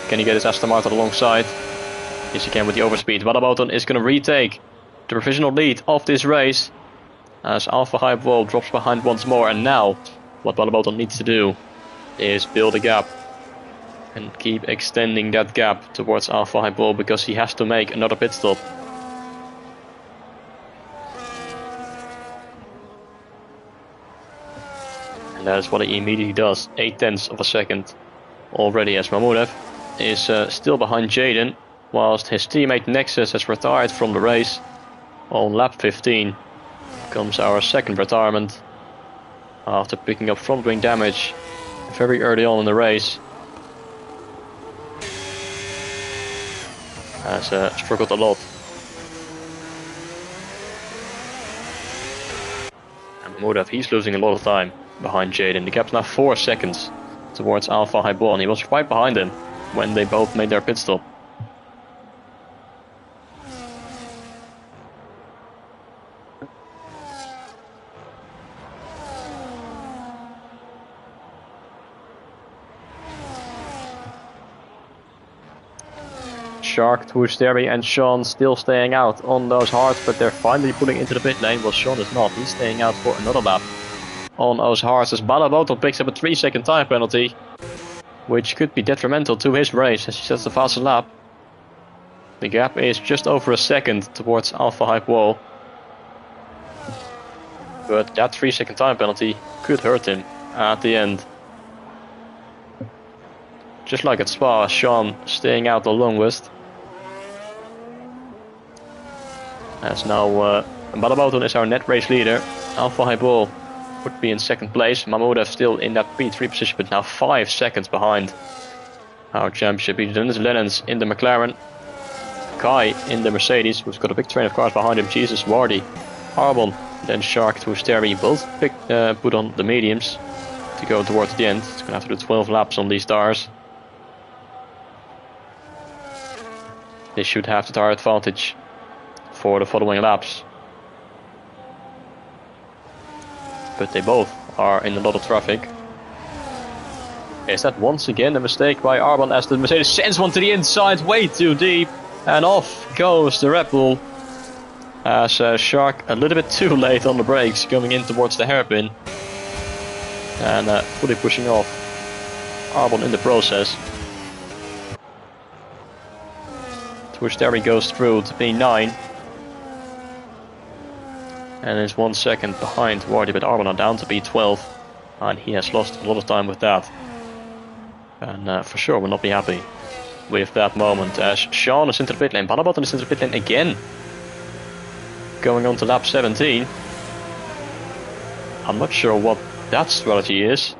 Can he get his Aston Martin alongside? Yes, he can with the overspeed. Wadaboton is going to retake the provisional lead of this race. As Alpha Hype Wall drops behind once more. And now, what Wadaboton needs to do is build a gap. And keep extending that gap towards Alpha Hype Wall, because he has to make another pit stop. And that is what he immediately does. 0.8 of a second already, as Mahmudev is still behind Jaden, whilst his teammate Nexus has retired from the race on lap 15. Comes our second retirement after picking up front wing damage very early on in the race. Has struggled a lot. And Mahmudev, he's losing a lot of time behind Jaden. The gap's now 4 seconds towards Alpha Hype Wall, and he was right behind him when they both made their pit stop. Shark, Twisteri and Sean still staying out on those hards, but they're finally pulling into the pit lane. Well, Sean is not. He's staying out for another lap on those hards as Wadaboton picks up a 3-second time penalty, which could be detrimental to his race as he sets the fastest lap. The gap is just over a second towards Alpha Hype Wall, but that 3-second time penalty could hurt him at the end. Just like at Spa, Sean staying out the longest. As now Wadaboton is our net race leader. Alpha Hype Wall would be in second place. Mahmudev still in that P3 position, but now 5 seconds behind our championship leader. Then is Lennons in the McLaren. Kai in the Mercedes, who's got a big train of cars behind him. Jesus, Wardy, Arbon, then Shark to Steri. Both put on the mediums to go towards the end. It's going to have to do 12 laps on these tires. They should have the tire advantage for the following laps. But they both are in a lot of traffic. Is that once again a mistake by Arbon as the Mercedes sends one to the inside, way too deep. And off goes the Red Bull. As Shark a little bit too late on the brakes, coming in towards the hairpin. And fully pushing off Arbon in the process. Twisteri goes through to P9. And is 1 second behind Wardy, but Arbon are down to P12. And he has lost a lot of time with that. And for sure will not be happy with that moment. As Sean is into the pit lane. Wadaboton is into the pit lane again. Going on to lap 17. I'm not sure what that strategy is.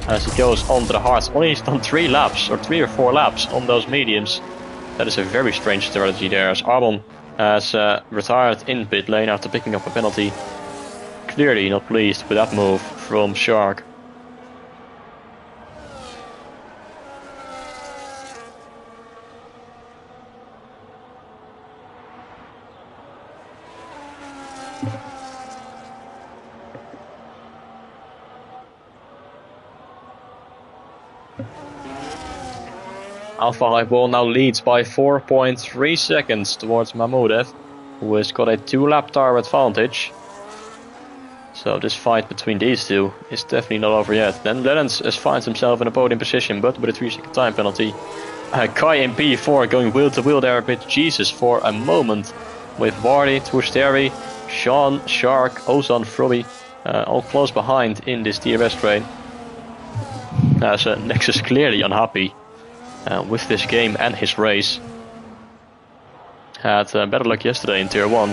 As he goes on to the hards. Only he's done 3 laps, or 3 or 4 laps on those mediums. That is a very strange strategy there, as Arbon has retired in pit lane after picking up a penalty. Clearly not pleased with that move from Shark. Alpha Hype Wall now leads by 4.3 seconds towards Mahmudev, who has got a 2-lap tire advantage. So this fight between these two is definitely not over yet. Then Lennons finds himself in a podium position, but with a 3-second time penalty. Kai in P4 going wheel to wheel there a bit. Jesus, for a moment with Wardy, Twisteri, Sean, Shark, Ozan, Frobby all close behind in this DRS train. As Nexus clearly unhappy with this game and his race. Had better luck yesterday in Tier 1.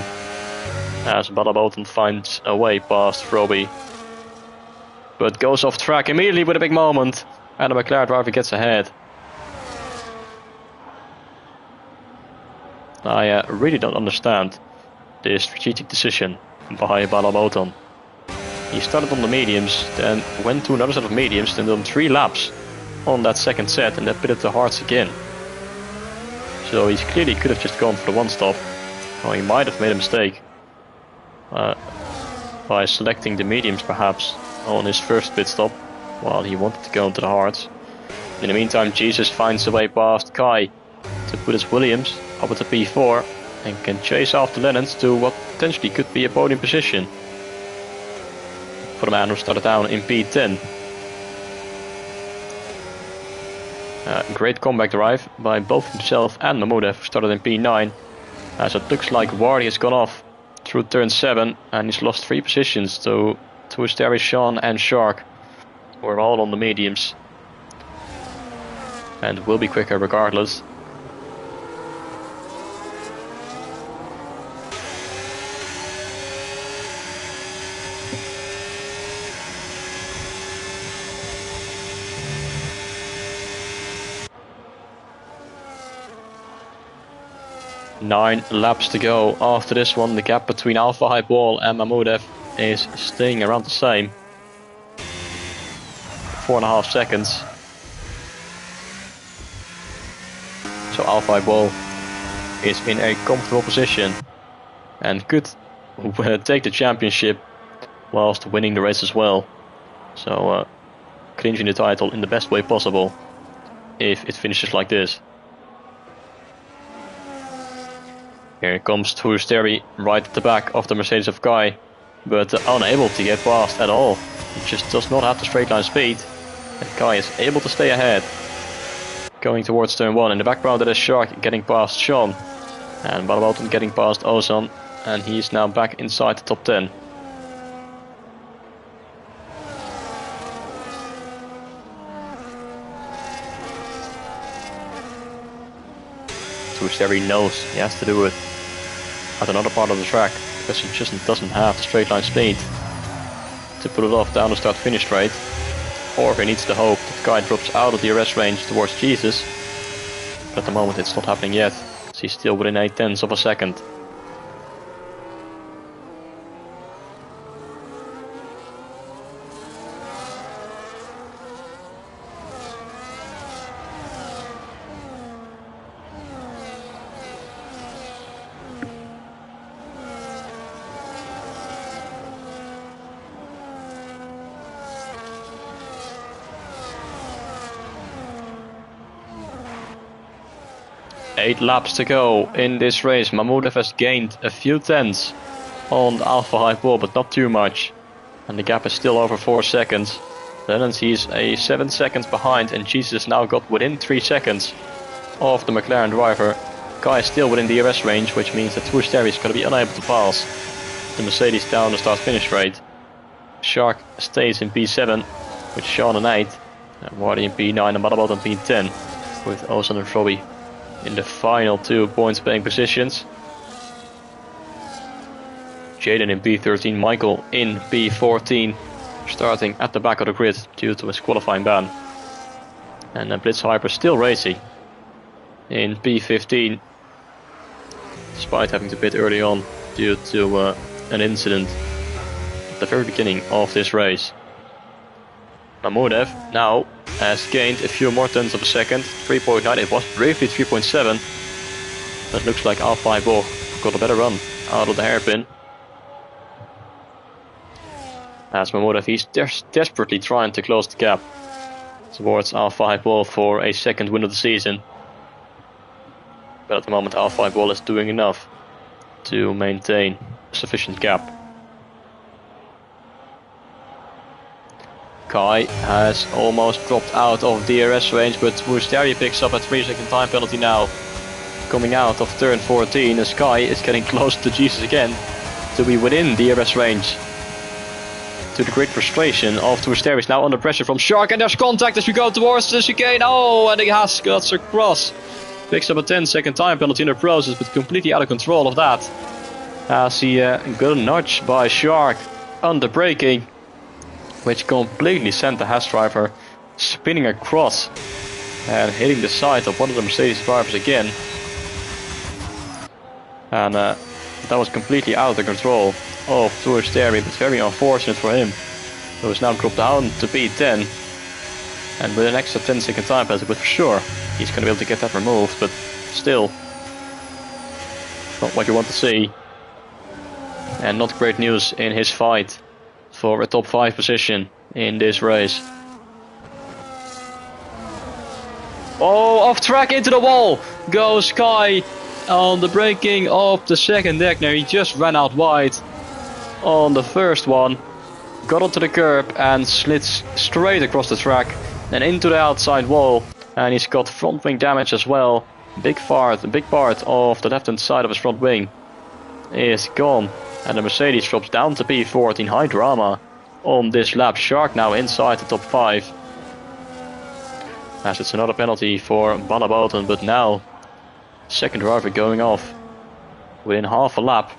As Wadaboton finds a way past Frobby. But goes off track immediately with a big moment. And the McLaren driver gets ahead. I really don't understand this strategic decision by Wadaboton. He started on the mediums, then went to another set of mediums, then done 3 laps on that second set, and then pitted the hards again. So he clearly could have just gone for the one stop. Or he might have made a mistake by selecting the mediums perhaps on his first pit stop while he wanted to go into the hards. In the meantime, Jesus finds a way past Kai to put his Williams up at the P4 and can chase after Lennons to what potentially could be a podium position for the man who started down in P10. Great comeback drive by both himself and Mahmudev, who started in P9, as it looks like Wardy has gone off through turn 7 and he's lost 3 positions to Usteri, Sean and Shark, who are all on the mediums and will be quicker regardless. Nine laps to go after this one. The gap between Alpha Hype Wall and Mahmudev is staying around the same. 4.5 seconds. So Alpha Hype Wall is in a comfortable position and could take the championship whilst winning the race as well. So clinching the title in the best way possible if it finishes like this. Here comes Usteri right at the back of the Mercedes of Kai, but unable to get past at all. He just does not have the straight line speed, and Kai is able to stay ahead. Going towards turn 1. In the background there is Shark getting past Sean, and Balabalton getting past Ozan, and he's now back inside the top 10. Usteri knows he has to do it at another part of the track because he just doesn't have the straight line speed to put it off down the start finish straight, or he needs to hope that Kai drops out of the DRS range towards Jesus, but at the moment it's not happening yet because he's still within 0.8 of a second. Eight laps to go in this race. Mahmudev has gained a few tenths on the Alpha Hype Wall, but not too much. And the gap is still over 4 seconds. Lennons he's a 7 seconds behind, and Jesus now got within 3 seconds of the McLaren driver. Kai is still within the DRS range, which means that Usteri is going to be unable to pass the Mercedes down the start finish straight. Shark stays in P7 with Sean in 8, and Wardy in P9 and Badabot in P10, with Ozan and Frobby in the final 2 points paying positions. Jaden in P13, Michael in P14, starting at the back of the grid due to his qualifying ban. And Blitz Hyper still racing in P15, despite having to pit early on due to an incident at the very beginning of this race. Mahmudev now has gained a few more tenths of a second, 3.9, it was briefly 3.7. That looks like Alpha Hype Wall got a better run out of the hairpin. As Mahmudev, he's desperately trying to close the gap towards Alpha Hype Wall for a second win of the season. But at the moment Alpha Hype Wall is doing enough to maintain a sufficient gap. Kai has almost dropped out of DRS range, but Usteri picks up a 3-second time penalty now. Coming out of turn 14, as Kai is getting close to Jesus again to be within DRS range. To the great frustration of Usteri is now under pressure from Shark, and there's contact as we go towards the chicane. Oh, and he has got across. Picks up a 10-second time penalty in the process, but completely out of control of that. As he got a nudge by Shark under braking, which completely sent the Haas driver spinning across and hitting the side of one of the Mercedes drivers again. And that was completely out of the control of Usteri, but very unfortunate for him, who is now dropped down to P10. And with an extra 10-second time penalty, but for sure he's going to be able to get that removed. But still not what you want to see. And not great news in his fight for a top 5 position in this race. Oh, off track into the wall goes Kai on the braking of the second deck. Now he just ran out wide on the first one, got onto the curb and slid straight across the track and into the outside wall, and he's got front wing damage as well. Big part of the left hand side of his front wing is gone, and the Mercedes drops down to P14. High drama on this lap. Shark now inside the top 5, as it's another penalty for Balaboten, but now second driver going off within half a lap.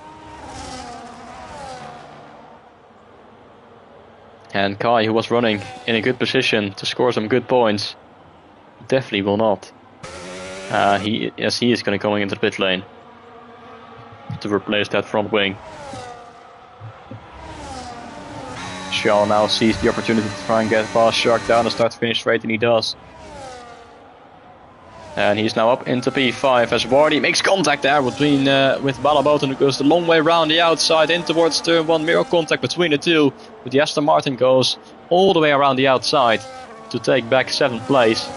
And Kai, who was running in a good position to score some good points, definitely will not. He is going to go into the pit lane to replace that front wing. Shaw now sees the opportunity to try and get past Shark down and start to finish straight, and he does. And he's now up into P5 as Wardy makes contact there between with Balaboten, who goes the long way around the outside in towards turn 1. Mirror contact between the two, but the Aston Martin goes all the way around the outside to take back 7th place.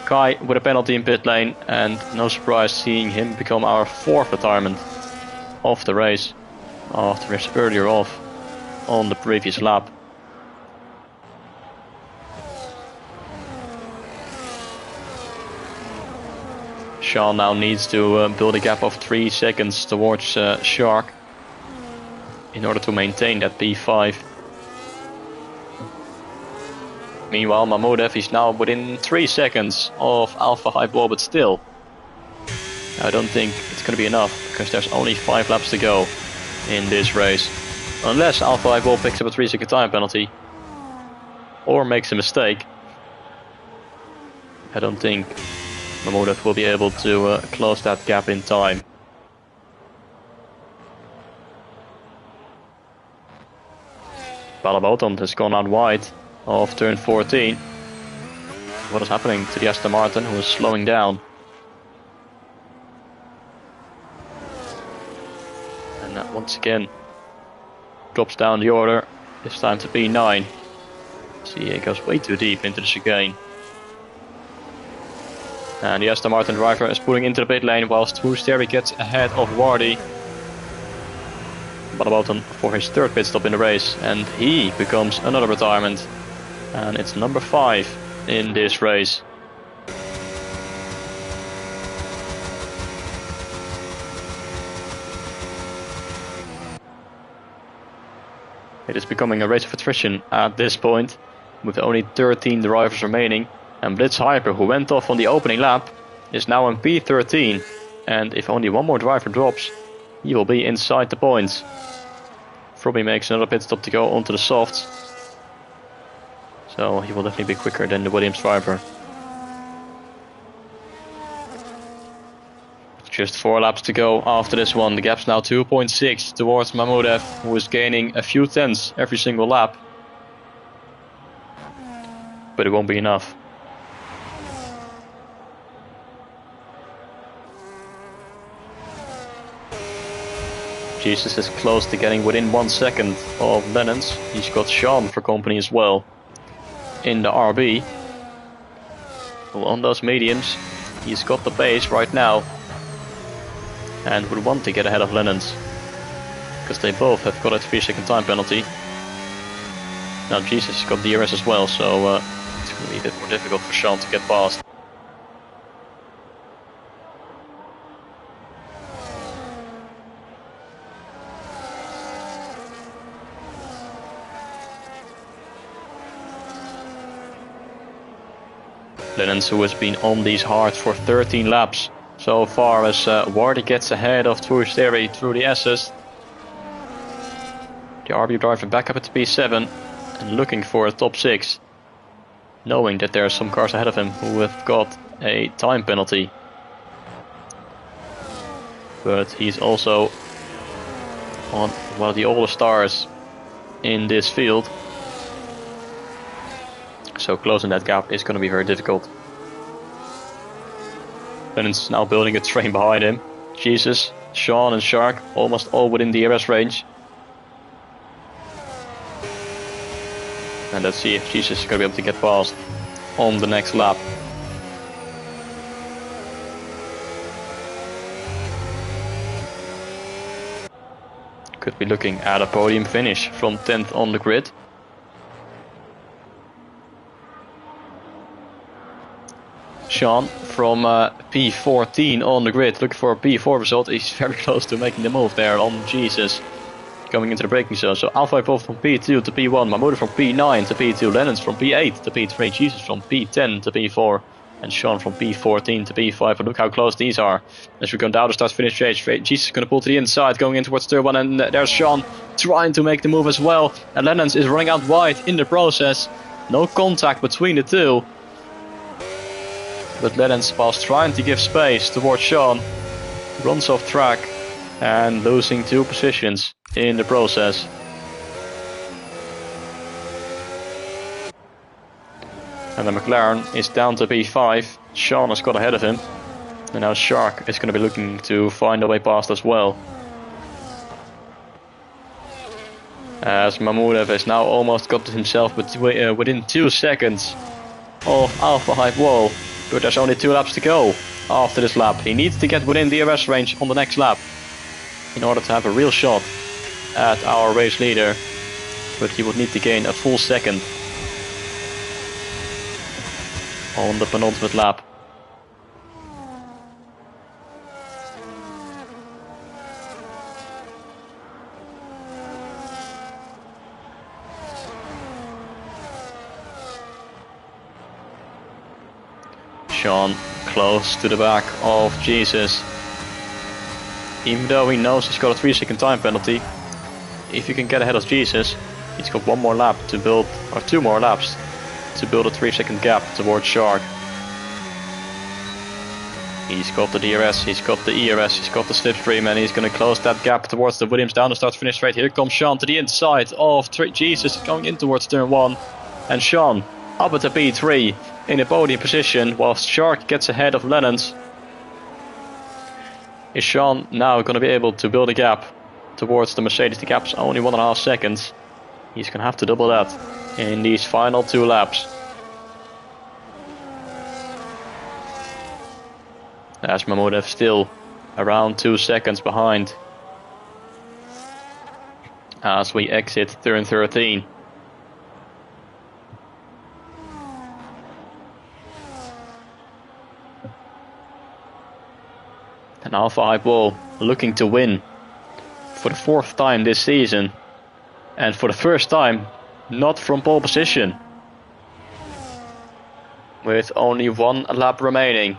Kai with a penalty in pit lane, and no surprise seeing him become our 4th retirement of the race after his earlier off on the previous lap. Sean now needs to build a gap of 3 seconds towards Shark in order to maintain that P5. Meanwhile, Mahmoudev is now within 3 seconds of Alpha Highball, but still, I don't think it's going to be enough, because there's only 5 laps to go in this race. Unless Alpha Highball picks up a 3-second time penalty or makes a mistake, I don't think Mahmoudev will be able to close that gap in time. Balaboten has gone out wide of turn 14. What is happening to the Aston Martin, who is slowing down? And that once again drops down the order, this time to P9. See, it goes way too deep into the chicane. And the Aston Martin driver is pulling into the pit lane whilst Woosteri gets ahead of Wardy. Balaboten for his 3rd pit stop in the race, and he becomes another retirement. And it's number 5 in this race. It is becoming a race of attrition at this point, with only 13 drivers remaining. And Blitz Hyper, who went off on the opening lap, is now on P13. And if only one more driver drops, he will be inside the points. Frobby makes another pit stop to go onto the softs, so he will definitely be quicker than the Williams driver. Just 4 laps to go after this one. The gap's now 2.6 towards Mahmoudev, who is gaining a few tenths every single lap. But it won't be enough. Jesus is close to getting within 1 second of Lennon's. He's got Sean for company as well in the RB. Well, on those mediums, he's got the pace right now and would want to get ahead of Lennon's, because they both have got a 3-second time penalty. Now Jesus has got DRS as well, so it's going to be a bit more difficult for Sean to get past. Lennons, who has been on these hards for 13 laps so far, as Wardy gets ahead of Woosteri through the S's. The RB driver back up at P7 and looking for a top 6, knowing that there are some cars ahead of him who have got a time penalty. But he's also on one of the older stars in this field, so closing that gap is going to be very difficult. Lennon's now building a train behind him. Jesus, Sean and Shark almost all within the DRS range. And let's see if Jesus is going to be able to get past on the next lap. Could be looking at a podium finish from 10th on the grid. Sean from P14 on the grid, looking for a P4 result. He's very close to making the move there on Jesus, going into the braking zone. So Alpha both from P2 to P1, Mahmoud from P9 to P2, Lennon's from P8 to P3, Jesus from P10 to P4, and Sean from P14 to P5. And look how close these are. As we go down the start-finish range, Jesus is going to pull to the inside, going in towards turn 1, and there's Sean trying to make the move as well. And Lennon's is running out wide in the process. No contact between the two. But Lennon's was trying to give space towards Sean. Runs off track and losing 2 positions in the process. And the McLaren is down to P5. Sean has got ahead of him. And now Shark is going to be looking to find a way past as well. As Mahmoudev has now almost got himself within 2 seconds of Alpha Hype Wall. But there's only 2 laps to go after this lap. He needs to get within the DRS range on the next lap in order to have a real shot at our race leader. But he would need to gain a full second on the penultimate lap. Sean close to the back of Jesus. Even though he knows he's got a 3-second time penalty, if he can get ahead of Jesus, he's got 1 more lap to build, or 2 more laps to build a 3-second gap towards Shark. He's got the DRS, he's got the ERS, he's got the slipstream, and he's going to close that gap towards the Williams down the start-finish straight. Here comes Sean to the inside of Jesus, going in towards turn 1, and Sean up at the P3 in a podium position whilst Shark gets ahead of Lennon's. Is Sean now going to be able to build a gap towards the Mercedes? The gap's only 1.5 seconds. He's going to have to double that in these final 2 laps. As Mahmoudev still around 2 seconds behind as we exit turn 13. And Alpha Hype Wall looking to win for the 4th time this season, and for the first time not from pole position, with only 1 lap remaining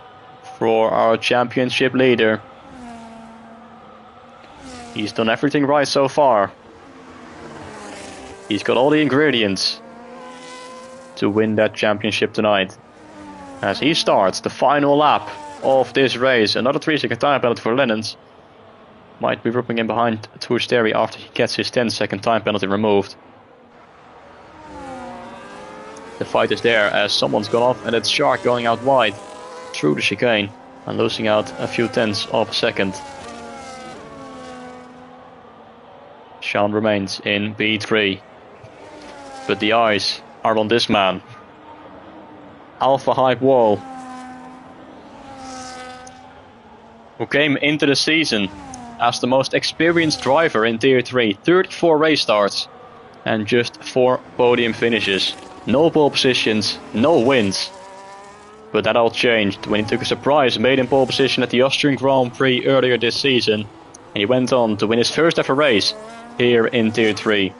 for our championship leader. He's done everything right so far. He's got all the ingredients to win that championship tonight, as he starts the final lap of this race. Another 3-second time penalty for Lennon's. Might be ripping in behind Toursteri after he gets his 10-second time penalty removed. The fight is there as someone's gone off, and it's Shark going out wide through the chicane and losing out a few tenths of a second. Sean remains in B3, but the eyes are on this man, Alpha Hype Wall, who came into the season as the most experienced driver in Tier 3, 34 race starts and just 4 podium finishes. No pole positions, no wins. But that all changed when he took a surprise maiden pole position at the Austrian Grand Prix earlier this season, and he went on to win his first ever race here in Tier 3.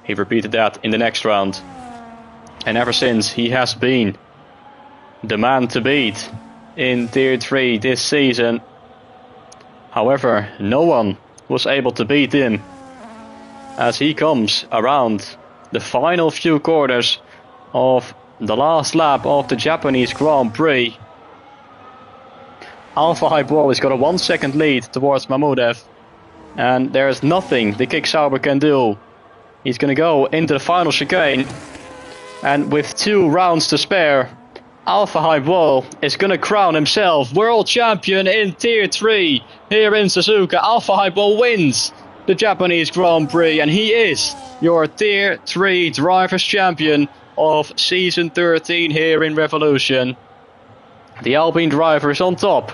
He repeated that in the next round, and ever since he has been the man to beat in Tier 3 this season. However, no one was able to beat him as he comes around the final few quarters of the last lap of the Japanese Grand Prix. Alpha Hype Wall has got a 1 second lead towards Mahmoudev, and there is nothing the Kick Sauber can do. He's going to go into the final chicane, and with 2 rounds to spare, Alpha Hype Wall is going to crown himself world champion in Tier 3 here in Suzuka. Alpha Hype Wall wins the Japanese Grand Prix, and he is your Tier 3 Drivers' Champion of Season 13 here in Revolution. The Alpine driver is on top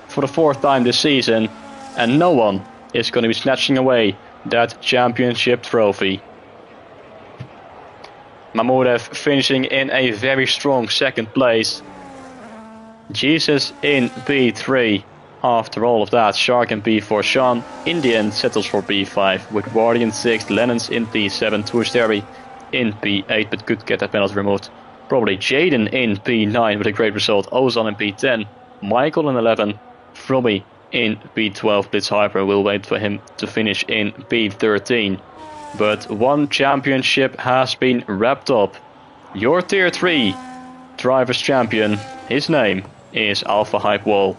for the 4th time this season, and no one is going to be snatching away that championship trophy. Mahmudev finishing in a very strong 2nd place. Jesus in P3. After all of that, Shark in P4, Sean in the end settles for P5 with Wardy in 6th, Lennon's in P7, Twisteri in P8 but could get that penalty removed. Probably Jaden in P9 with a great result, Ozan in P10, Michael in 11, Frobby in P12, Blitz Hyper will wait for him to finish in P13. But one championship has been wrapped up. Your Tier 3 Drivers' Champion, his name is Alpha Hype Wall.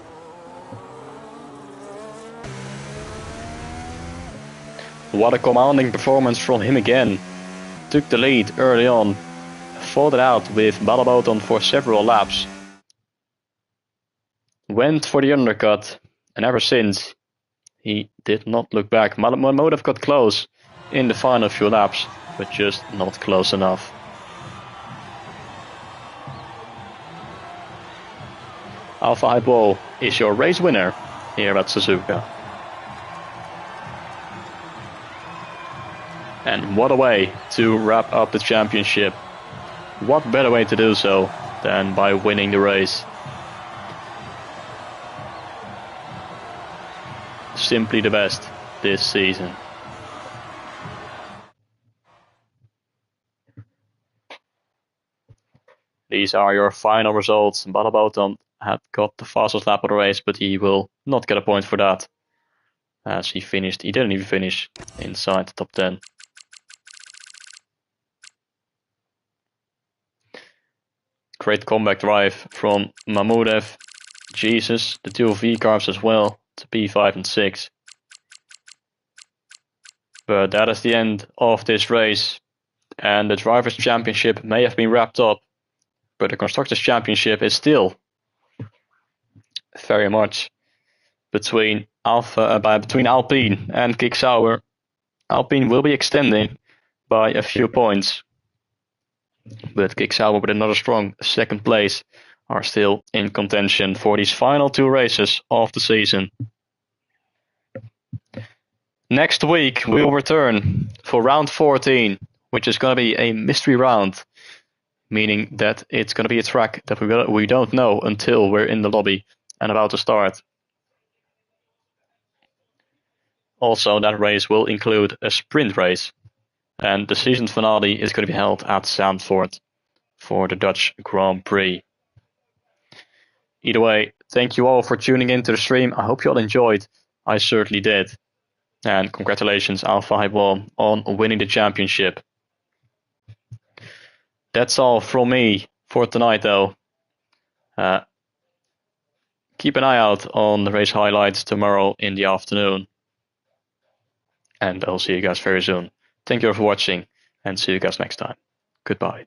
What a commanding performance from him again. Took the lead early on, fought it out with Balaboton for several laps. Went for the undercut, and ever since, he did not look back. Mahmudev got close in the final few laps, but just not close enough. Alpha Hype Wall is your race winner here at Suzuka. And what a way to wrap up the championship. What better way to do so than by winning the race? Simply the best this season. These are your final results. Balaboton had got the fastest lap of the race, but he will not get a point for that, as he didn't even finish inside the top 10. Great comeback drive from Mahmudev, Jesus, the 2 V-carbs as well, to P5 and 6. But that is the end of this race, and the Drivers' Championship may have been wrapped up, but the Constructors' Championship is still very much between Alpine and Kick Sauber. Alpine will be extending by a few points, but Kick Sauber with another strong 2nd place are still in contention for these final 2 races of the season. Next week we will return for round 14, which is going to be a mystery round, meaning that it's going to be a track that we don't know until we're in the lobby and about to start. Also, that race will include a sprint race, and the season finale is going to be held at Zandvoort for the Dutch Grand Prix. Either way, thank you all for tuning into the stream. I hope you all enjoyed. I certainly did. And congratulations, Alpha Hype Wall, on winning the championship. That's all from me for tonight, though. Keep an eye out on the race highlights tomorrow in the afternoon. And I'll see you guys very soon. Thank you all for watching, and see you guys next time. Goodbye.